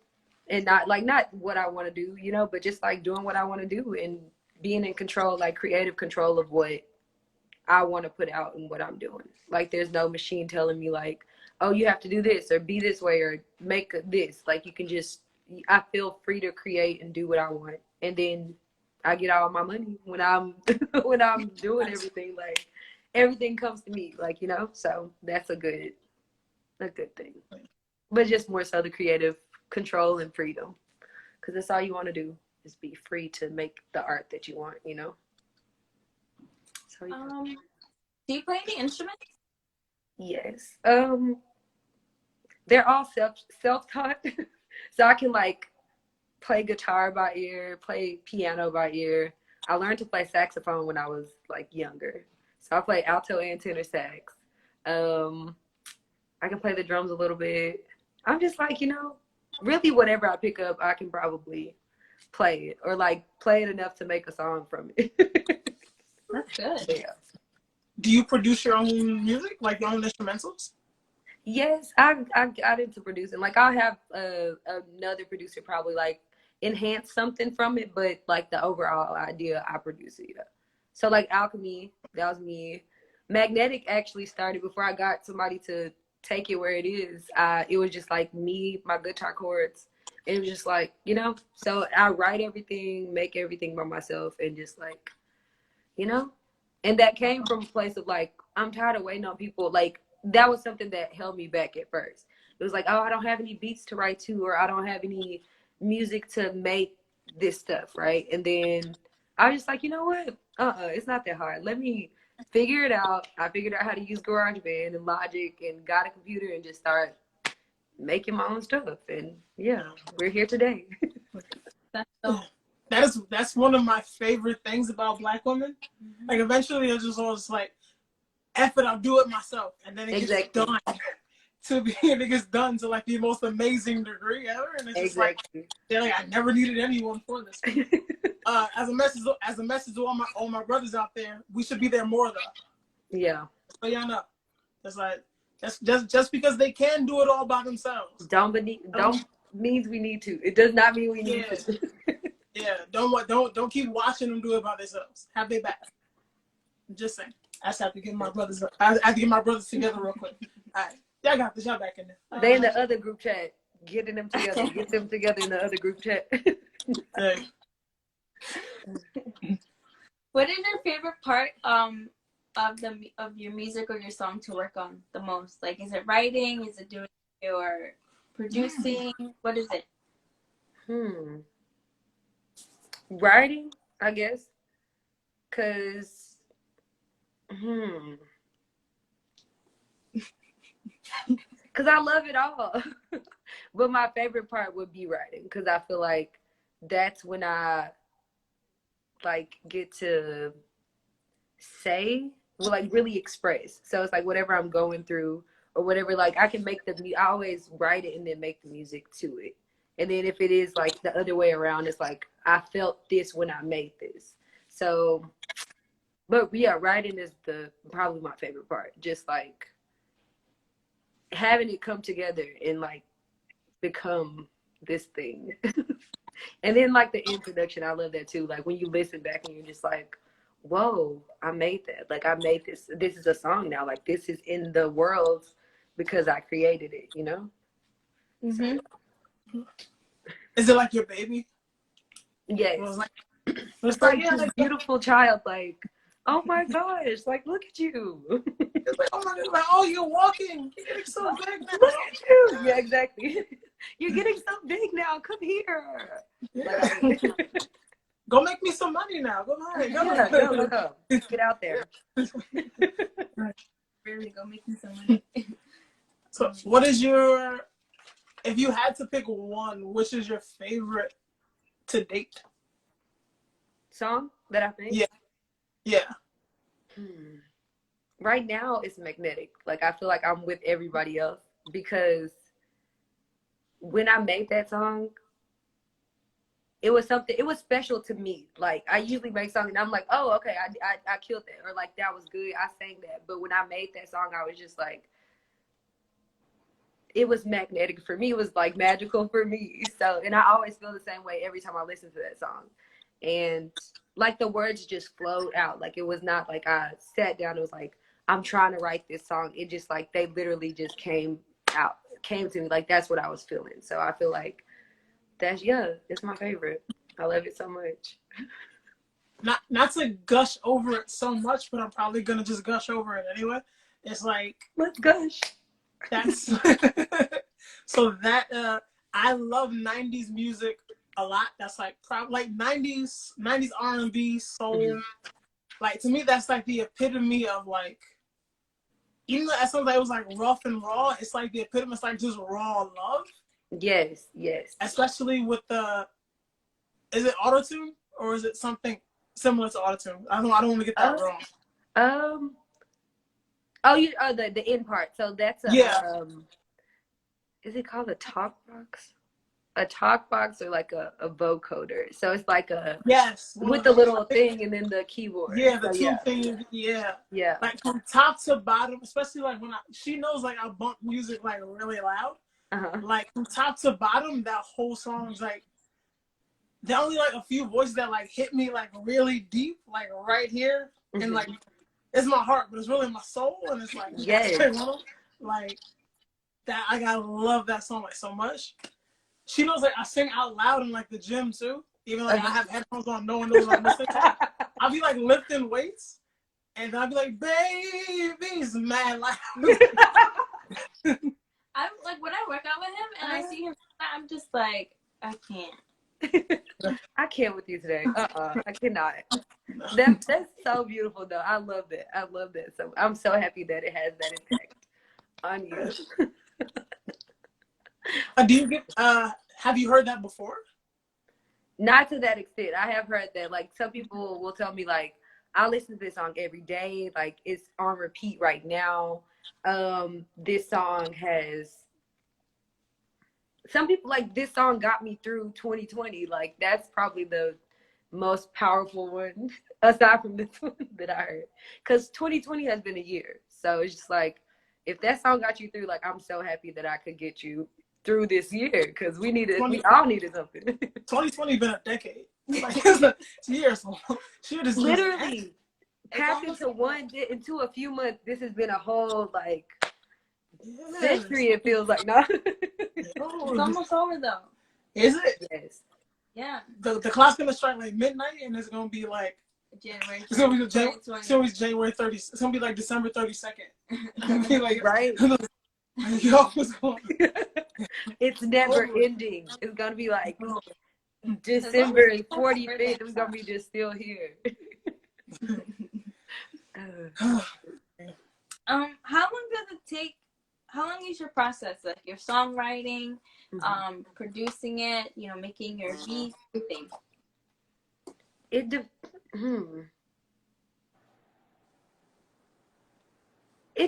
and not what I want to do, but just like doing what I want to do and being in control, like creative control of what I want to put out and what I'm doing. Like there's no machine telling me like, oh, you have to do this or be this way or make this. Like you can just, I feel free to create and do what I want. And then I get all my money when I'm doing everything. Like everything comes to me, like, so that's a good thing. But just more so the creative control and freedom, because that's all you want to do just be free to make the art that you want, you know? So yeah. Do you play any instruments? Yes. They're all self-taught. So I can like play guitar by ear, play piano by ear. I learned to play saxophone when I was like younger. So I play alto and tenor sax. I can play the drums a little bit. I'm just like, you know, really whatever I pick up, I can probably play it or like play it enough to make a song from it. That's good. Yeah. Do you produce your own music, like your own instrumentals? Yes, I got into producing. Like I'll have another producer probably like enhance something from it, but like the overall idea, I produce it. Yeah. So like Alchemy, that was me. Magnetic actually started before I got somebody to take it where it is. It was just like me, my guitar chords. It was just like, you know, so I write everything, make everything by myself, and just like, you know, and that came from a place of like, I'm tired of waiting on people. Like that was something that held me back at first. It was like, oh, I don't have any beats to write to, or I don't have any music to make this stuff, right? And then I was just like, you know what? It's not that hard. Let me figure it out. I figured out how to use GarageBand and Logic and got a computer and just start making my own stuff. And yeah, we're here today. That's so. That's one of my favorite things about Black women. Mm-hmm. Like eventually it's just always like, F it, I'll do it myself. And then it gets done it gets done to like the most amazing degree ever. And it's just like, they're like, I never needed anyone for this. As a message to all my brothers out there, we should be there more though. Yeah. So y'all know. It's like that's just because they can do it all by themselves. Don't means we need to. It does not mean we need to. Yeah. Don't keep watching them do it by themselves. Have their back. Just saying. I just have to get my brothers. I have to get my brothers together real quick. All right, y'all got this. Y'all back in there. They in the other group chat, getting them together. Get them together in the other group chat. Hey. What is your favorite part of your music or your song to work on the most? Like, is it writing? Is it doing or producing? What is it? Writing, I guess, cause. Because I love it all. But my favorite part would be writing, because I feel like that's when I like get to say, well, like really express. So it's like whatever I'm going through or whatever, like I can make I always write it and then make the music to it. And then if it is like the other way around, it's like I felt this when I made this. So, but yeah, writing is probably my favorite part. Just like having it come together and like become this thing. And then like the introduction, I love that too. Like when you listen back and you're just like, whoa, I made that. Like I made this. This is a song now. Like this is in the world because I created it, you know? Mm-hmm. So, is it like your baby? Yes. Well, it's like this beautiful child, like, oh my gosh, like look at you. It's like, oh my god, like, oh, you're walking. You're getting so big now. Look at you. Yeah, exactly. You're getting so big now. Come here. Yeah. Go make me some money now. Go ahead. Go. Get out there. Really, go make me some money. So, if you had to pick one, which is your favorite to date? Song that I made? Yeah. Right now, it's Magnetic. Like, I feel like I'm with everybody else because when I made that song, it was special to me. Like, I usually make songs and I'm like, oh, okay, I killed that. Or like, that was good. I sang that. But when I made that song, I was just like, it was magnetic for me. It was like magical for me. So, and I always feel the same way every time I listen to that song. And like the words just flowed out. Like, it was not like I sat down and was like, I'm trying to write this song. It just like, they literally just came to me. Like, that's what I was feeling. So I feel like it's my favorite. I love it so much. Not to gush over it so much, but I'm probably gonna just gush over it anyway. It's like, let's gush. That's so that I love 90s music a lot. That's like like 90s R&B soul. Mm-hmm. Like to me, that's like the epitome of like. Even though at sometimes it was like rough and raw, it's like the epitome. It's like just raw love. Yes, yes. Especially with the, is it autotune or is it something similar to autotune? I don't want to get that wrong. Um. Oh, the end part. So that's Yeah. Is it called a talk box? A talk box or like a vocoder. So it's like a Yes. with the little thing and then the keyboard. Yeah, the so, two things. Yeah. Yeah. Like from top to bottom, especially like when she knows like I bump music like really loud. Uh-huh. Like from top to bottom, that whole song's like there are only like a few voices that like hit me like really deep, like right here, and like it's my heart, but it's really my soul, and it's like yes. like that. I gotta love that song like so much. She knows like I sing out loud in like the gym too. Even like I have headphones on, no one knows what I'm listening to. I'll be like lifting weights, and I'll be like, "Baby's mad loud." I'm like when I work out with him and I see him, I'm just like, I can't. I can't with you today. I cannot. That's so beautiful though. I love that. I love that. So I'm so happy that it has that impact on you. Do you get? Have you heard that before? Not to that extent. I have heard that. Like some people will tell me, like I listen to this song every day. Like it's on repeat right now. This song has. Some people like this song got me through 2020. Like that's probably the most powerful one aside from this one that I heard. Because 2020 has been a year, so it's just like if that song got you through, like I'm so happy that I could get you through this year because we all needed something. 2020 been a decade. Like it's years long. Literally happened to into a few months. This has been a whole like century. It feels like no. It's almost over though. Is it? Yes. Yeah. The clock's gonna strike like midnight, and it's gonna be like January. It's gonna be January 30th. It's gonna be like December 32nd. Be like, right. Yo, what's going on? It's never ending. It's gonna be like December 45th. We're gonna be just still here. How long does it take? How long is your process? Like your songwriting, producing it, making your beats, everything. It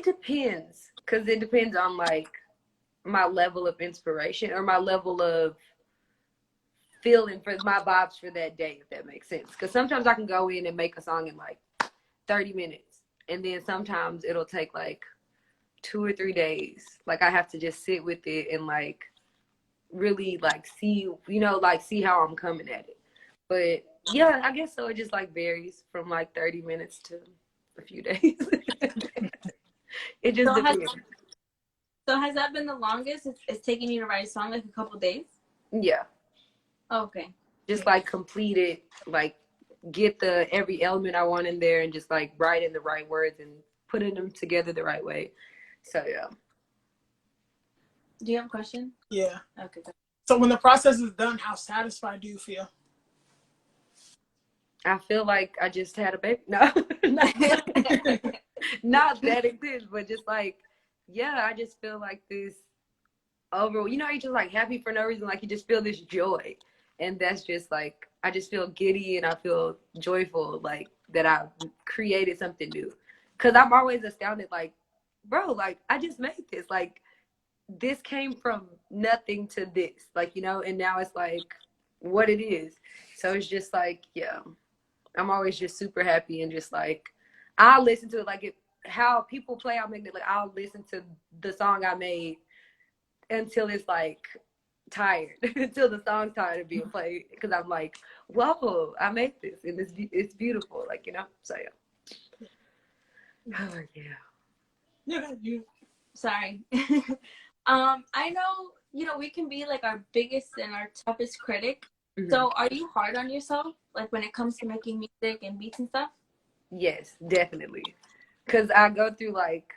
depends, because it depends on like my level of inspiration or my level of feeling for my vibes for that day, if that makes sense. Because sometimes I can go in and make a song in like 30 minutes, and then sometimes it'll take like 2 or 3 days. Like I have to just sit with it and like really like see, see how I'm coming at it. But yeah, I guess so. It just like varies from like 30 minutes to a few days. It just depends. So has that been the longest? It's taking you to write a song like a couple days? Yeah. Oh, okay. Just like complete it, like get every element I want in there and just like write in the right words and putting them together the right way. So yeah. Do you have a question? Yeah. Okay. So when the process is done, how satisfied do you feel? I feel like I just had a baby. No, not that intense, but just like, yeah, I just feel like this you're just like happy for no reason. Like you just feel this joy. And that's just like, I just feel giddy and I feel joyful, like that I've created something new. Cause I'm always astounded, like, bro, like I just made this. Like this came from nothing to this, like, and now it's like what it is. So it's just like, yeah, I'm always just super happy and just like, I'll listen to it. Like how people play, I'll listen to the song I made until it's like tired, until the song's tired of being played. Because I'm like, whoa, I made this and it's beautiful. Like, so yeah. Oh, yeah. Yeah, you. Sorry. I know, we can be like our biggest and our toughest critic. Mm-hmm. So are you hard on yourself? Like when it comes to making music and beats and stuff? Yes, definitely. Because I go through like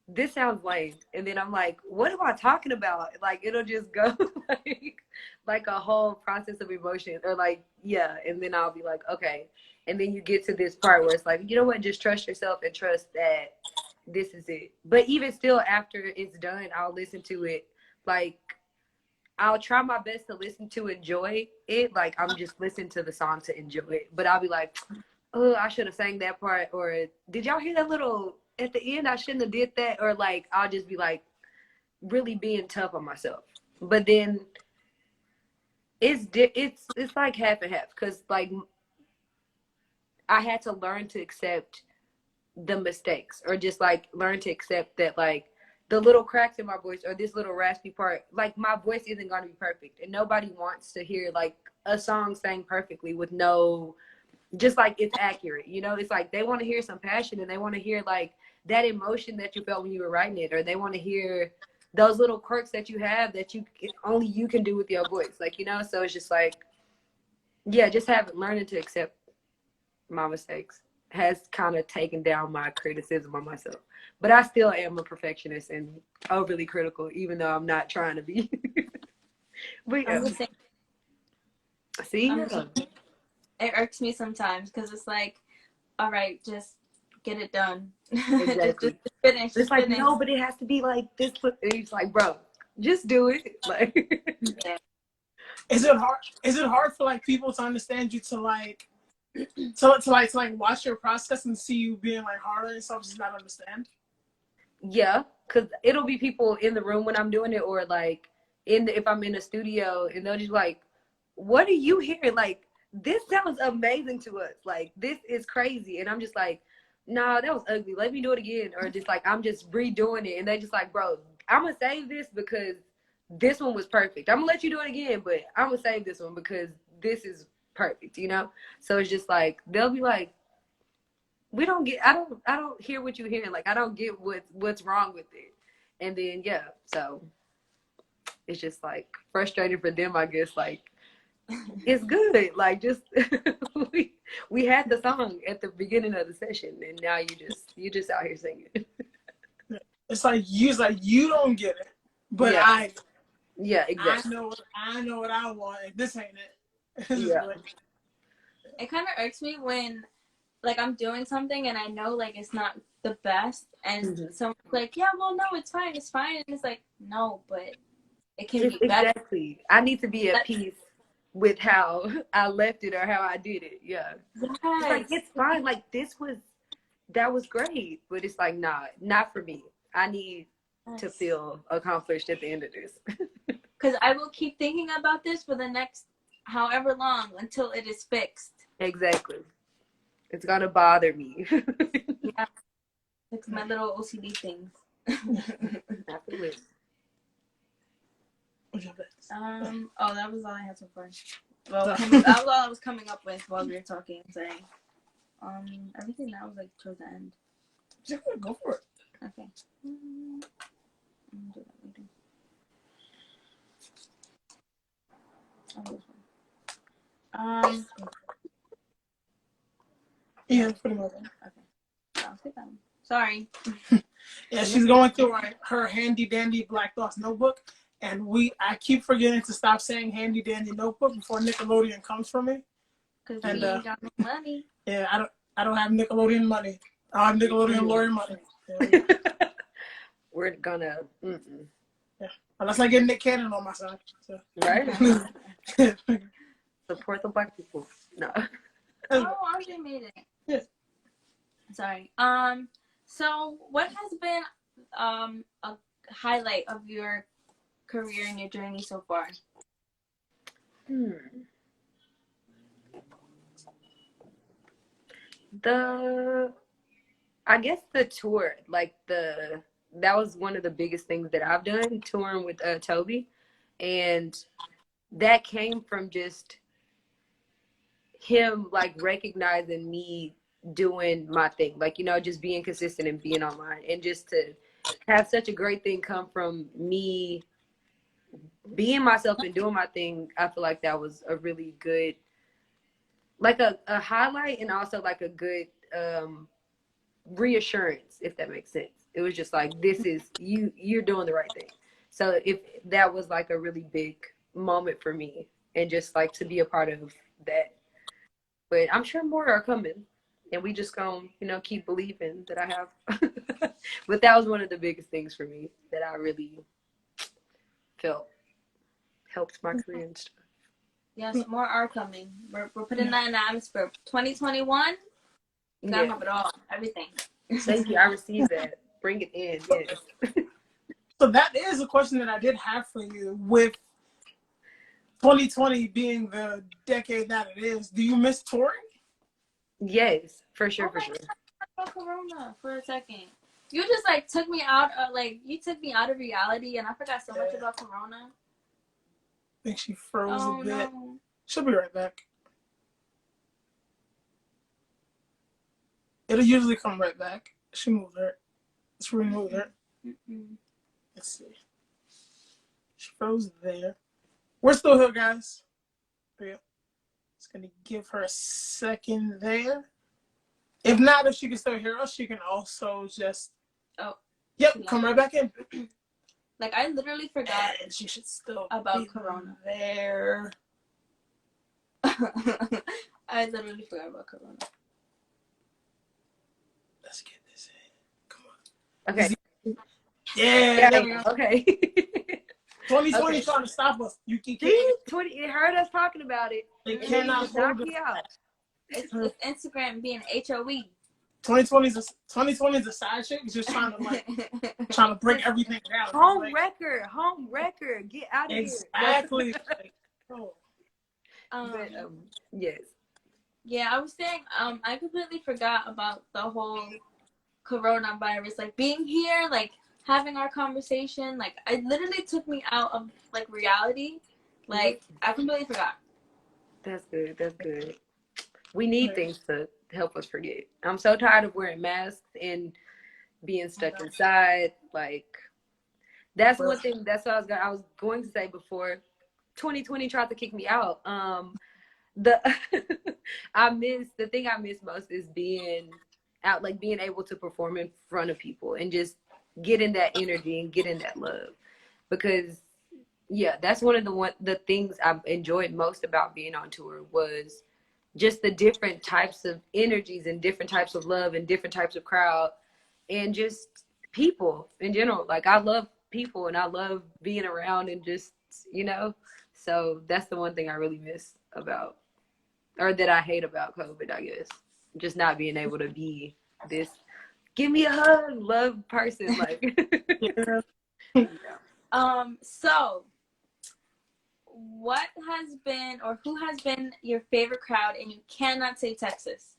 this sounds lame. And then I'm like, what am I talking about? Like, it'll just go like a whole process of emotion or like, yeah. And then I'll be like, okay. And then you get to this part where it's like, you know what? Just trust yourself and trust that this is it. But even still, after it's done, I'll listen to it. Like, I'll try my best to listen to enjoy it. Like, I'm just listening to the song to enjoy it. But I'll be like, oh, I should have sang that part. Or did y'all hear that little at the end? I shouldn't have did that. Or like, I'll just be like really being tough on myself. But then it's like half and half. Because like I had to learn to accept the mistakes, or just like learn to accept that like the little cracks in my voice or this little raspy part, like my voice isn't going to be perfect, and nobody wants to hear like a song sang perfectly with no, just like it's accurate, you know. It's like they want to hear some passion, and they want to hear like that emotion that you felt when you were writing it, or they want to hear those little quirks that you have that you only you can do with your voice, like, you know. So it's just like, yeah, just learning to accept my mistakes has kind of taken down my criticism of myself. But I still am a perfectionist and overly critical, even though I'm not trying to be. But yeah. I'm the same. See? It irks me sometimes because it's like, all right, just get it done. Exactly. just finish. It's like, finish. no, but it has to be like this. And it's like, bro, just do it. Like, Yeah. Is it hard? Is it hard for like people to understand you, to like to watch your process and see you being like hard on yourself, just not understand? yeah, because it'll be people in the room when I'm doing it, or like if I'm in a studio, and they'll just like, what are you hearing? Like, this sounds amazing to us. Like, this is crazy. And I'm just like, nah, that was ugly. Let me do it again. Or just like, I'm just redoing it. And they just like, bro, I'm going to save this because this one was perfect. I'm going to let you do it again, but I'm going to save this one because this is perfect, you know? So it's just like, they'll be like, I don't hear what you're hearing. Like, I don't get what's wrong with it. And then, yeah, so it's just like frustrating for them, I guess. Like, it's good. Like, just we had the song at the beginning of the session, and now you just out here singing. It's like you don't get it, but Yeah. Yeah, exactly. I know what I want. And this ain't it. Yeah. It kind of irks me when like I'm doing something and I know like it's not the best, and someone's like, yeah, well, no, it's fine, and it's like, no, but it can be better. Exactly. I need to be at peace with how I left it or how I did it. Yeah. Yes. It's like, it's fine. Like, that was great. But it's like, nah, not for me. I need to feel accomplished at the end of this. Because I will keep thinking about this for the next however long until it is fixed. Exactly. It's going to bother me. Yeah. It's my little OCD things. Absolutely. Oh, that was all I had so far. Well, that was all I was coming up with while we were talking, saying. Everything that was like towards the end. Just go for it. Okay. I'm gonna do that later. Oh, this one. Yeah, pretty much. Okay. I'll skip that one. Sorry. Yeah, she's going through her handy dandy Black Thoughts notebook, and I keep forgetting to stop saying handy dandy notebook before Nickelodeon comes for me. Because we ain't got no money. Yeah, I don't have Nickelodeon money. I have Nickelodeon lawyer money. Yeah. We're gonna. Yeah. Unless I get Nick Cannon on my side. So. Right. Support the Black people. No. Oh, RJ made it. Yeah. Sorry. So what has been a highlight of your career and your journey so far? I guess the tour, like that was one of the biggest things that I've done, touring with Toby, and that came from just him like recognizing me doing my thing, like, you know, just being consistent and being online, and just to have such a great thing come from me being myself and doing my thing. I feel like that was a really good, like a highlight, and also like a good reassurance, if that makes sense. It was just like, this is you're doing the right thing. So if that was like a really big moment for me, and just like to be a part of that. But I'm sure more are coming, and we just gonna, keep believing that I have. But that was one of the biggest things for me that I really felt helped my career and stuff. Yes, more are coming. We're putting that in the atmosphere. 2021, gotta have it all, everything. Thank you. I received that. Bring it in. Yes. So that is a question that I did have for you. With 2020 being the decade that it is, do you miss touring? Yes, for sure, for sure. About Corona for a second. You just like took me out of reality, and I forgot so much about Corona. I think she froze a bit. No. She'll be right back. It'll usually come right back. She moved her. Let's remove her. Let's see. She froze there. We're still here, guys. Yeah. Just gonna give her a second there. If not, if she can still hear us, she can also just. Oh. Yep, come right back in. Like, I literally forgot she should still about Corona. There. I literally forgot about Corona. Let's get this in. Come on. Okay. Yeah. Okay. 2020 trying to stop us. You can't. It heard us talking about it. They cannot hold me out. It's Instagram being HOE. 2020 is a side chick. It's just trying to break everything down. Home record. Get out of here. Exactly. Yes. Yeah, I was saying, I completely forgot about the whole coronavirus, like being here, like having our conversation. Like, it literally took me out of like reality. Like, I completely forgot. That's good. We need things to help us forget. I'm so tired of wearing masks and being stuck inside. Like, that's one thing. That's what I was going to say before 2020 tried to kick me out. The thing I miss most is being out, like being able to perform in front of people and just getting that energy and getting that love. Because that's one of the things I've enjoyed most about being on tour was just the different types of energies and different types of love and different types of crowd and just people in general. Like, I love people and I love being around and just, so that's the one thing I really miss about, or that I hate about COVID, I guess. Just not being able to be this, give me a hug, love person. Like, So what has been, or who has been your favorite crowd, and you cannot say Texas?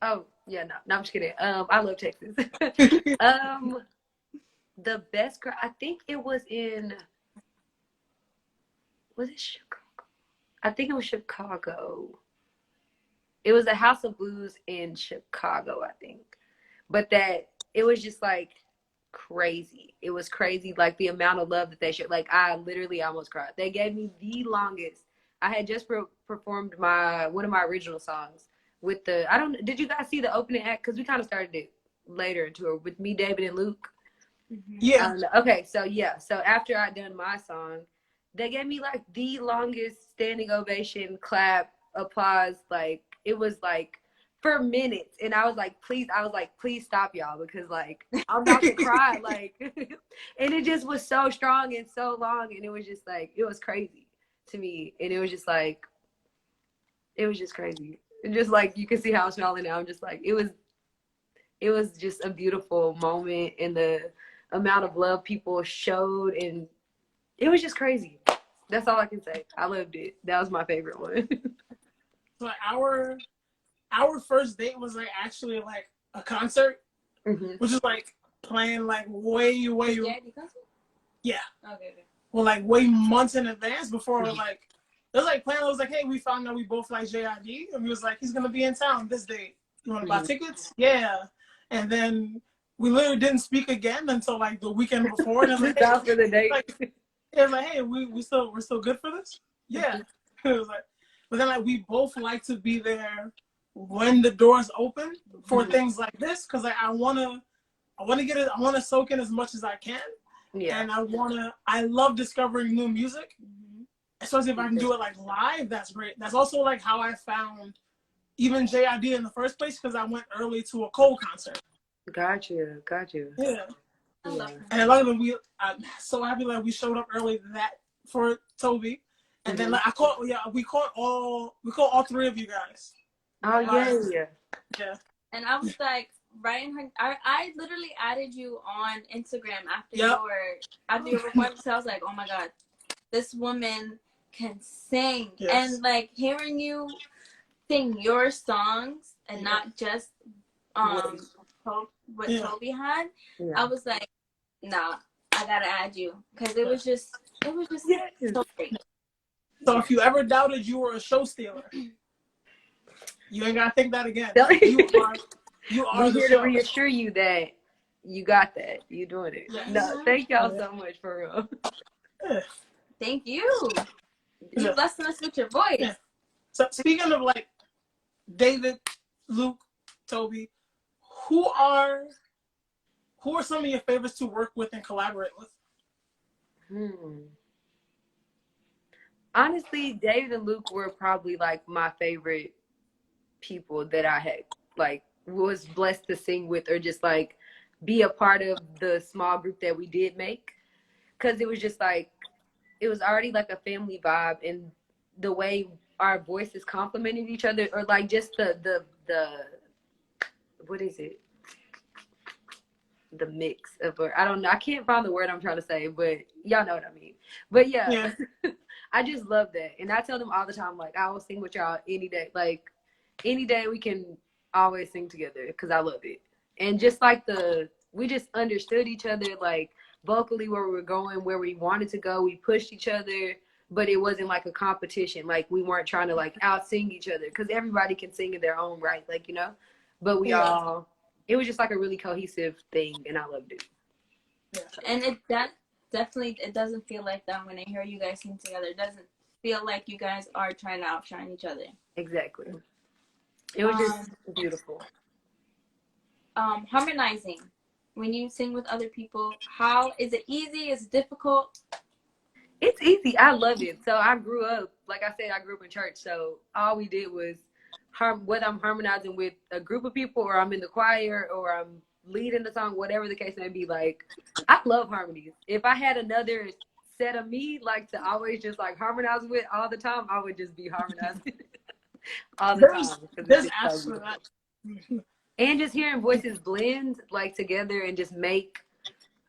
Oh, yeah, no, I'm just kidding. I love Texas. The best crowd, I think it was it Chicago? I think it was Chicago. It was a House of Blues in Chicago, I think. But it was just like crazy. It was crazy, like the amount of love that they showed. Like, I literally almost cried. They gave me the longest. I had just performed one of my original songs with did you guys see the opening act? Because we kind of started it later in tour with me, David, and Luke. Yeah. Okay, so after I'd done my song, they gave me like the longest standing ovation, clap, applause. Like, it was like for minutes, and I was like, please stop, y'all, because like I'm about to cry. Like, and it just was so strong and so long, and it was just like, it was crazy to me, and it was just like, it was just crazy, and just like you can see how I'm smiling now. I'm just like, it was just a beautiful moment, and the amount of love people showed, and it was just crazy. That's all I can say. I loved it. That was my favorite one. So our first date was like actually like a concert, which is like playing like way. Yeah. Okay. Well, like way months in advance before like it was like playing. It was like, hey, we found out we both like JID, and we was like, he's gonna be in town this date. You want to buy tickets? Yeah. And then we literally didn't speak again until like the weekend before. And like, after the date. It was like, hey, we're still good for this? Yeah. It was like, but then like we both like to be there when the doors open for things like this, because I wanna get it. I wanna soak in as much as I can, Yeah. and I love discovering new music, especially if I can do it like live. That's great. That's also like how I found even JID in the first place, because I went early to a Cole concert. Got you. Yeah. I love her. And I'm so happy that we showed up early for Toby, and then like we caught all three of you guys. Oh Yeah. And I was like, writing her. I literally added you on Instagram after your performance. I was like, oh my god, this woman can sing, and like hearing you sing your songs and not just what Toby had. I was like, nah, I gotta add you, because it was just so great. So if you ever doubted you were a show stealer, you ain't gotta think that again. You are We're the here show. to reassure you that you got that. You doing it. Yes. No, thank y'all so much for real. Yeah. Thank you. You blessing us with your voice. Yeah. So speaking of like David, Luke, Toby, who are some of your favorites to work with and collaborate with? Honestly, David and Luke were probably like my favorite people that I had like was blessed to sing with, or just like be a part of the small group that we did make, because it was just like it was already like a family vibe, and the way our voices complemented each other, or like just the what is it, the mix of, or I don't know, I can't find the word I'm trying to say, but y'all know what I mean. But yeah. I just love that, and I tell them all the time, like, I will sing with y'all any day, like any day we can always sing together, because I love it. And just like we just understood each other, like vocally, where we were going, where we wanted to go, we pushed each other, but it wasn't like a competition. Like we weren't trying to like out sing each other, because everybody can sing in their own right, like, you know, but it was just like a really cohesive thing, and I loved it. And definitely, it doesn't feel like that when I hear you guys sing together. It doesn't feel like you guys are trying to outshine each other. Exactly. It was just beautiful. Harmonizing. When you sing with other people, how is it easy? Is it difficult? It's easy. I love it. So I grew up, like I said, I grew up in church. So all we did was, whether I'm harmonizing with a group of people, or I'm in the choir, or I'm leading the song, whatever the case may be, like, I love harmonies. If I had another set of me, like, to always just like harmonize with all the time, I would just be harmonizing all the time. There's actually so that. And just hearing voices blend like together and just make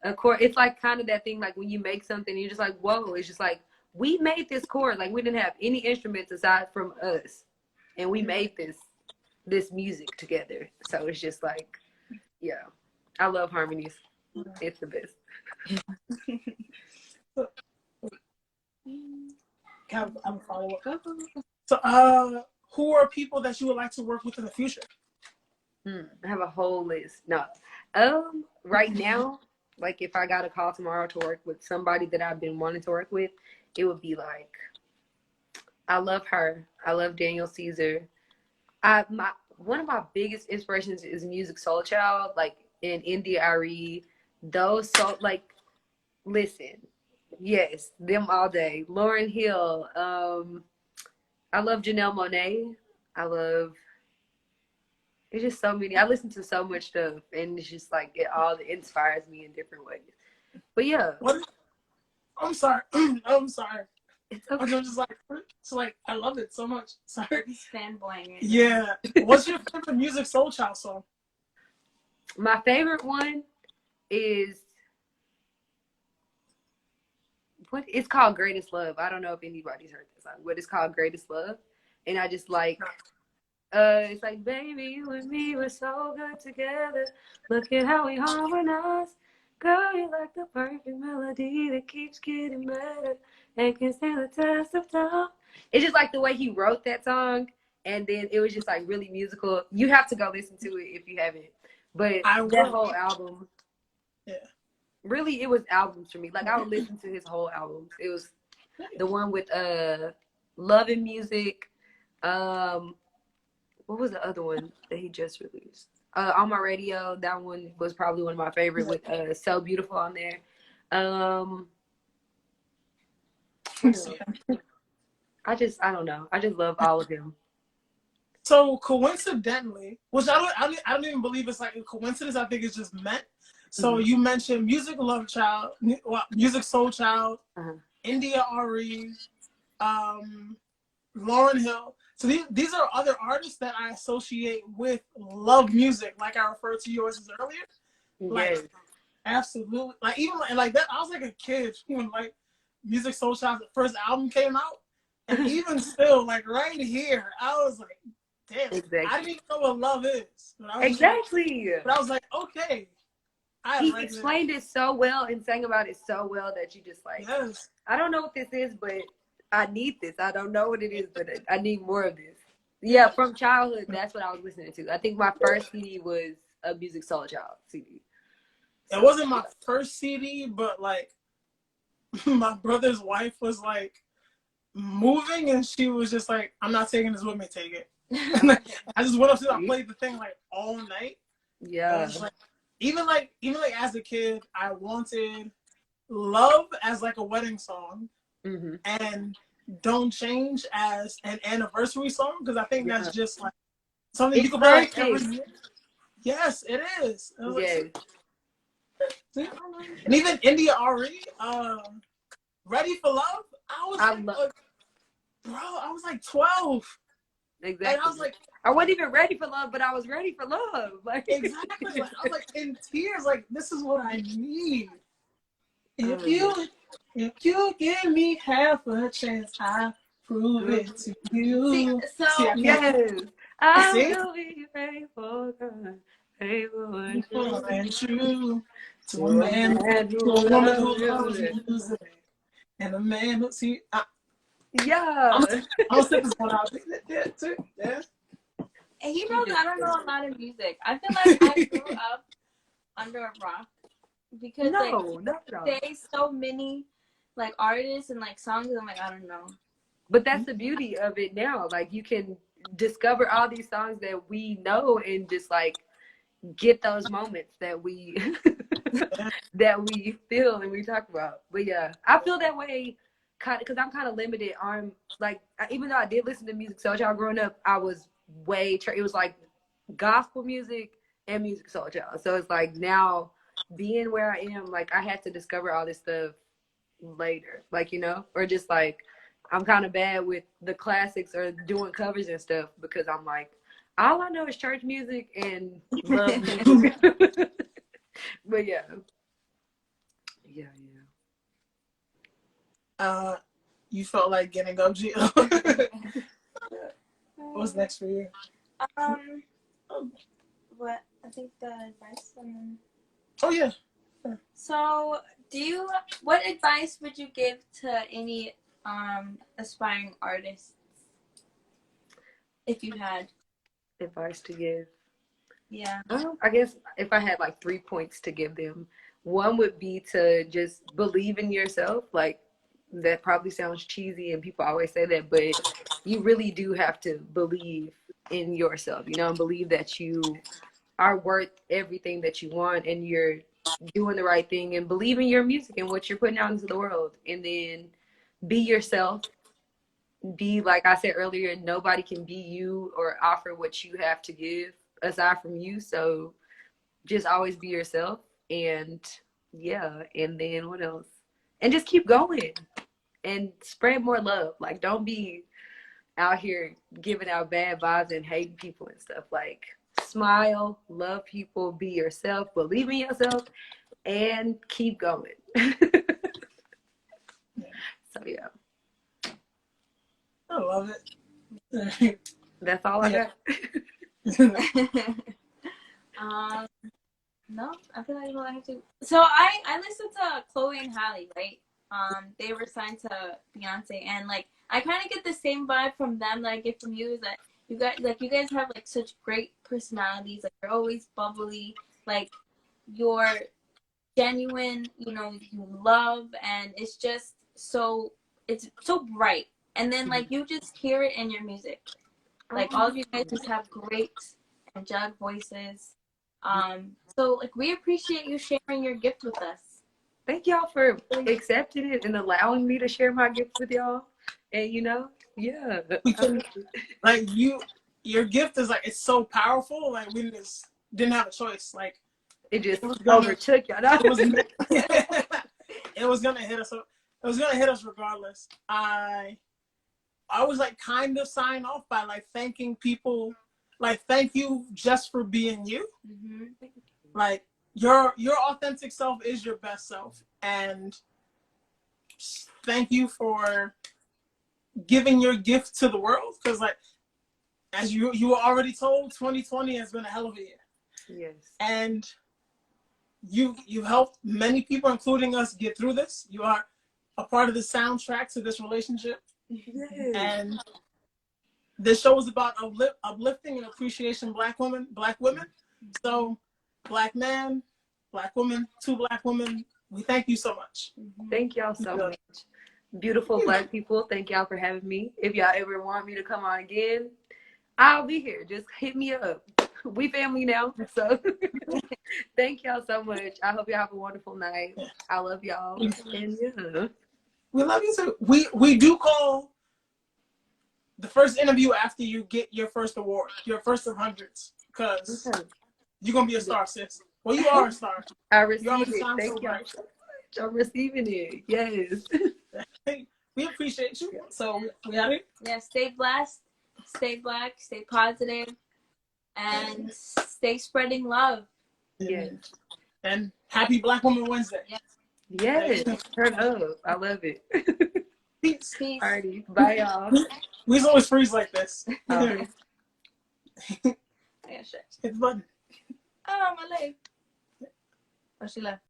a chord. It's like kind of that thing, like when you make something, you're just like, whoa, it's just like, we made this chord. Like we didn't have any instruments aside from us, and we made this music together. So it's just like, yeah, I love harmonies. It's the best. Have a follow-up. So, who are people that you would like to work with in the future? I have a whole list. No, right now, like if I got a call tomorrow to work with somebody that I've been wanting to work with, it would be like, I love her. I love Daniel Caesar. One of my biggest inspirations is Music Soul Child, like in India Ari. Those listen, yes, them all day. Lauryn Hill. I love Janelle Monáe. It's just so many. I listen to so much stuff, and it's just like it inspires me in different ways. But yeah. I'm sorry. I'm sorry. It's okay. I'm just like I love it so much. Sorry. He's fanboying right now. What's your favorite Music Soul Child song? My favorite one is it's called Greatest Love. I don't know if anybody's heard this song, but it's called Greatest Love. And I just like it's like, baby, you and me were so good together. Look at how we harmonize. Girl, you're like the perfect melody that keeps getting better and can stand the test of time. It's just like the way he wrote that song, and then it was just like really musical. You have to go listen to it if you haven't. But that whole album, really, it was albums for me. Like I would listen to his whole albums. It was the one with Love and Music. What what was the other one that he just released? On My Radio. That one was probably one of my favorite with So Beautiful on there. What else? I don't know. I just love all of him. So coincidentally, which I don't even believe it's like a coincidence. I think it's just meant. So you mentioned Music Love Child, Music Soul Child, India Ari, Lauryn Hill. So these are other artists that I associate with love music, like I referred to yours earlier. Like, Yes. absolutely. Like, even like that, I was like a kid when like Music Soul Child's first album came out. And even still, like right here, I was like, damn, Exactly. I didn't even know what love is. But I was like, okay. He explained it so well and sang about it so well that you just like, yes. I don't know what this is, but I need this. I don't know what it is, but I need more of this. Yeah, from childhood, that's what I was listening to. I think my first CD was a Music Soul Child CD. So, it wasn't my first CD, but like my brother's wife was like moving and she was just like, I'm not taking this with me, take it. I just went upstairs, I played the thing like all night. Yeah. Like, even like as a kid, I wanted Love as like a wedding song and Don't Change as an anniversary song, because I think that's just like something you can play like every year. Yes, it is. Yes. Like, and even India Ari, Ready for Love, I was like 12. Exactly. And I was like, I wasn't even ready for love, but I was ready for love. Like, exactly. Like, I was like in tears. Like, this is what I need. If you give me half a chance, I'll prove it to you. Yes, I will be faithful, faithful and true to a man, to a woman who loves music, and a man who yeah. I'll set this one out. Yeah. And he knows I don't know a lot of music. I feel like I grew up under a rock because there's so many like artists and like songs. I'm like, I don't know. But that's the beauty of it now. Like, you can discover all these songs that we know and just like get those moments that we that we feel and we talk about. But yeah, I feel that way because I'm kind of limited on like, even though I did listen to Music Soul Child growing up, I was it was like gospel music and Music Soul Child. So it's like now being where I am, like I had to discover all this stuff later, like, you know, or just like I'm kind of bad with the classics or doing covers and stuff because I'm like, all I know is church music and love music. But yeah. You felt like getting up, Gio? What's next for you? What I think the advice. Oh yeah. So, what advice would you give to any aspiring artists if you had advice to give? Yeah. I guess if I had like 3 points to give them, one would be to just believe in yourself. Like, that probably sounds cheesy and people always say that, but you really do have to believe in yourself, you know, and believe that you are worth everything that you want and you're doing the right thing, and believe in your music and what you're putting out into the world. And then be yourself. Be, like I said earlier, nobody can be you or offer what you have to give aside from you. So just always be yourself. And yeah, and then what else? And just keep going and spread more love. Like, don't be out here giving out bad vibes and hating people and stuff. Like, smile, love people, be yourself, believe in yourself, and keep going. So yeah. I love it. That's all I got. No, I feel like I have to. So I listened to Chloe and Halle, right? They were signed to Beyonce, and like I kind of get the same vibe from them that I get from you. Is that you guys have like such great personalities. Like, you're always bubbly. Like, you're genuine. You know, you love, and it's so bright. And then like you just hear it in your music. Like all of you guys just have great angelic voices. So like we appreciate you sharing your gift with us. Thank y'all for accepting it and allowing me to share my gifts with y'all. And yeah. We couldn't, like, your gift is like, it's so powerful. Like, we just didn't have a choice. Like, It just was gonna- overtook y'all. it was it was gonna hit us. It was gonna hit us regardless. I was like kind of sign off by like thanking people, like thank you just for being you. Mm-hmm. Like your authentic self is your best self, and thank you for giving your gift to the world. Because like as you were already told, 2020 has been a hell of a year. Yes. And you've helped many people, including us, get through this. You are a part of the soundtrack to this relationship. Yes. And this show is about uplifting and appreciation Black women. So Black man, Black woman, two Black women, we thank you so much. Thank y'all so much. Beautiful Black people, thank y'all for having me. If y'all ever want me to come on again, I'll be here. Just hit me up. We family now. So thank y'all so much. I hope y'all have a wonderful night. I love y'all. And yeah. We love you too. We do call the first interview after you get your first award, your first of hundreds, because you're gonna be a star, sis. Well, you are a star. I received it. Thank y'all so much. I'm receiving it. Yes. We appreciate you. So we out here. Yeah, stay blessed, stay Black, stay positive, and stay spreading love. Yes. And happy Black Woman Wednesday. Yes. Turn up. I love it. Peace. Peace. Alrighty. Bye, y'all. We always freeze like this. Okay. I got shit. Hit the button. Oh, my leg. Oh, she left.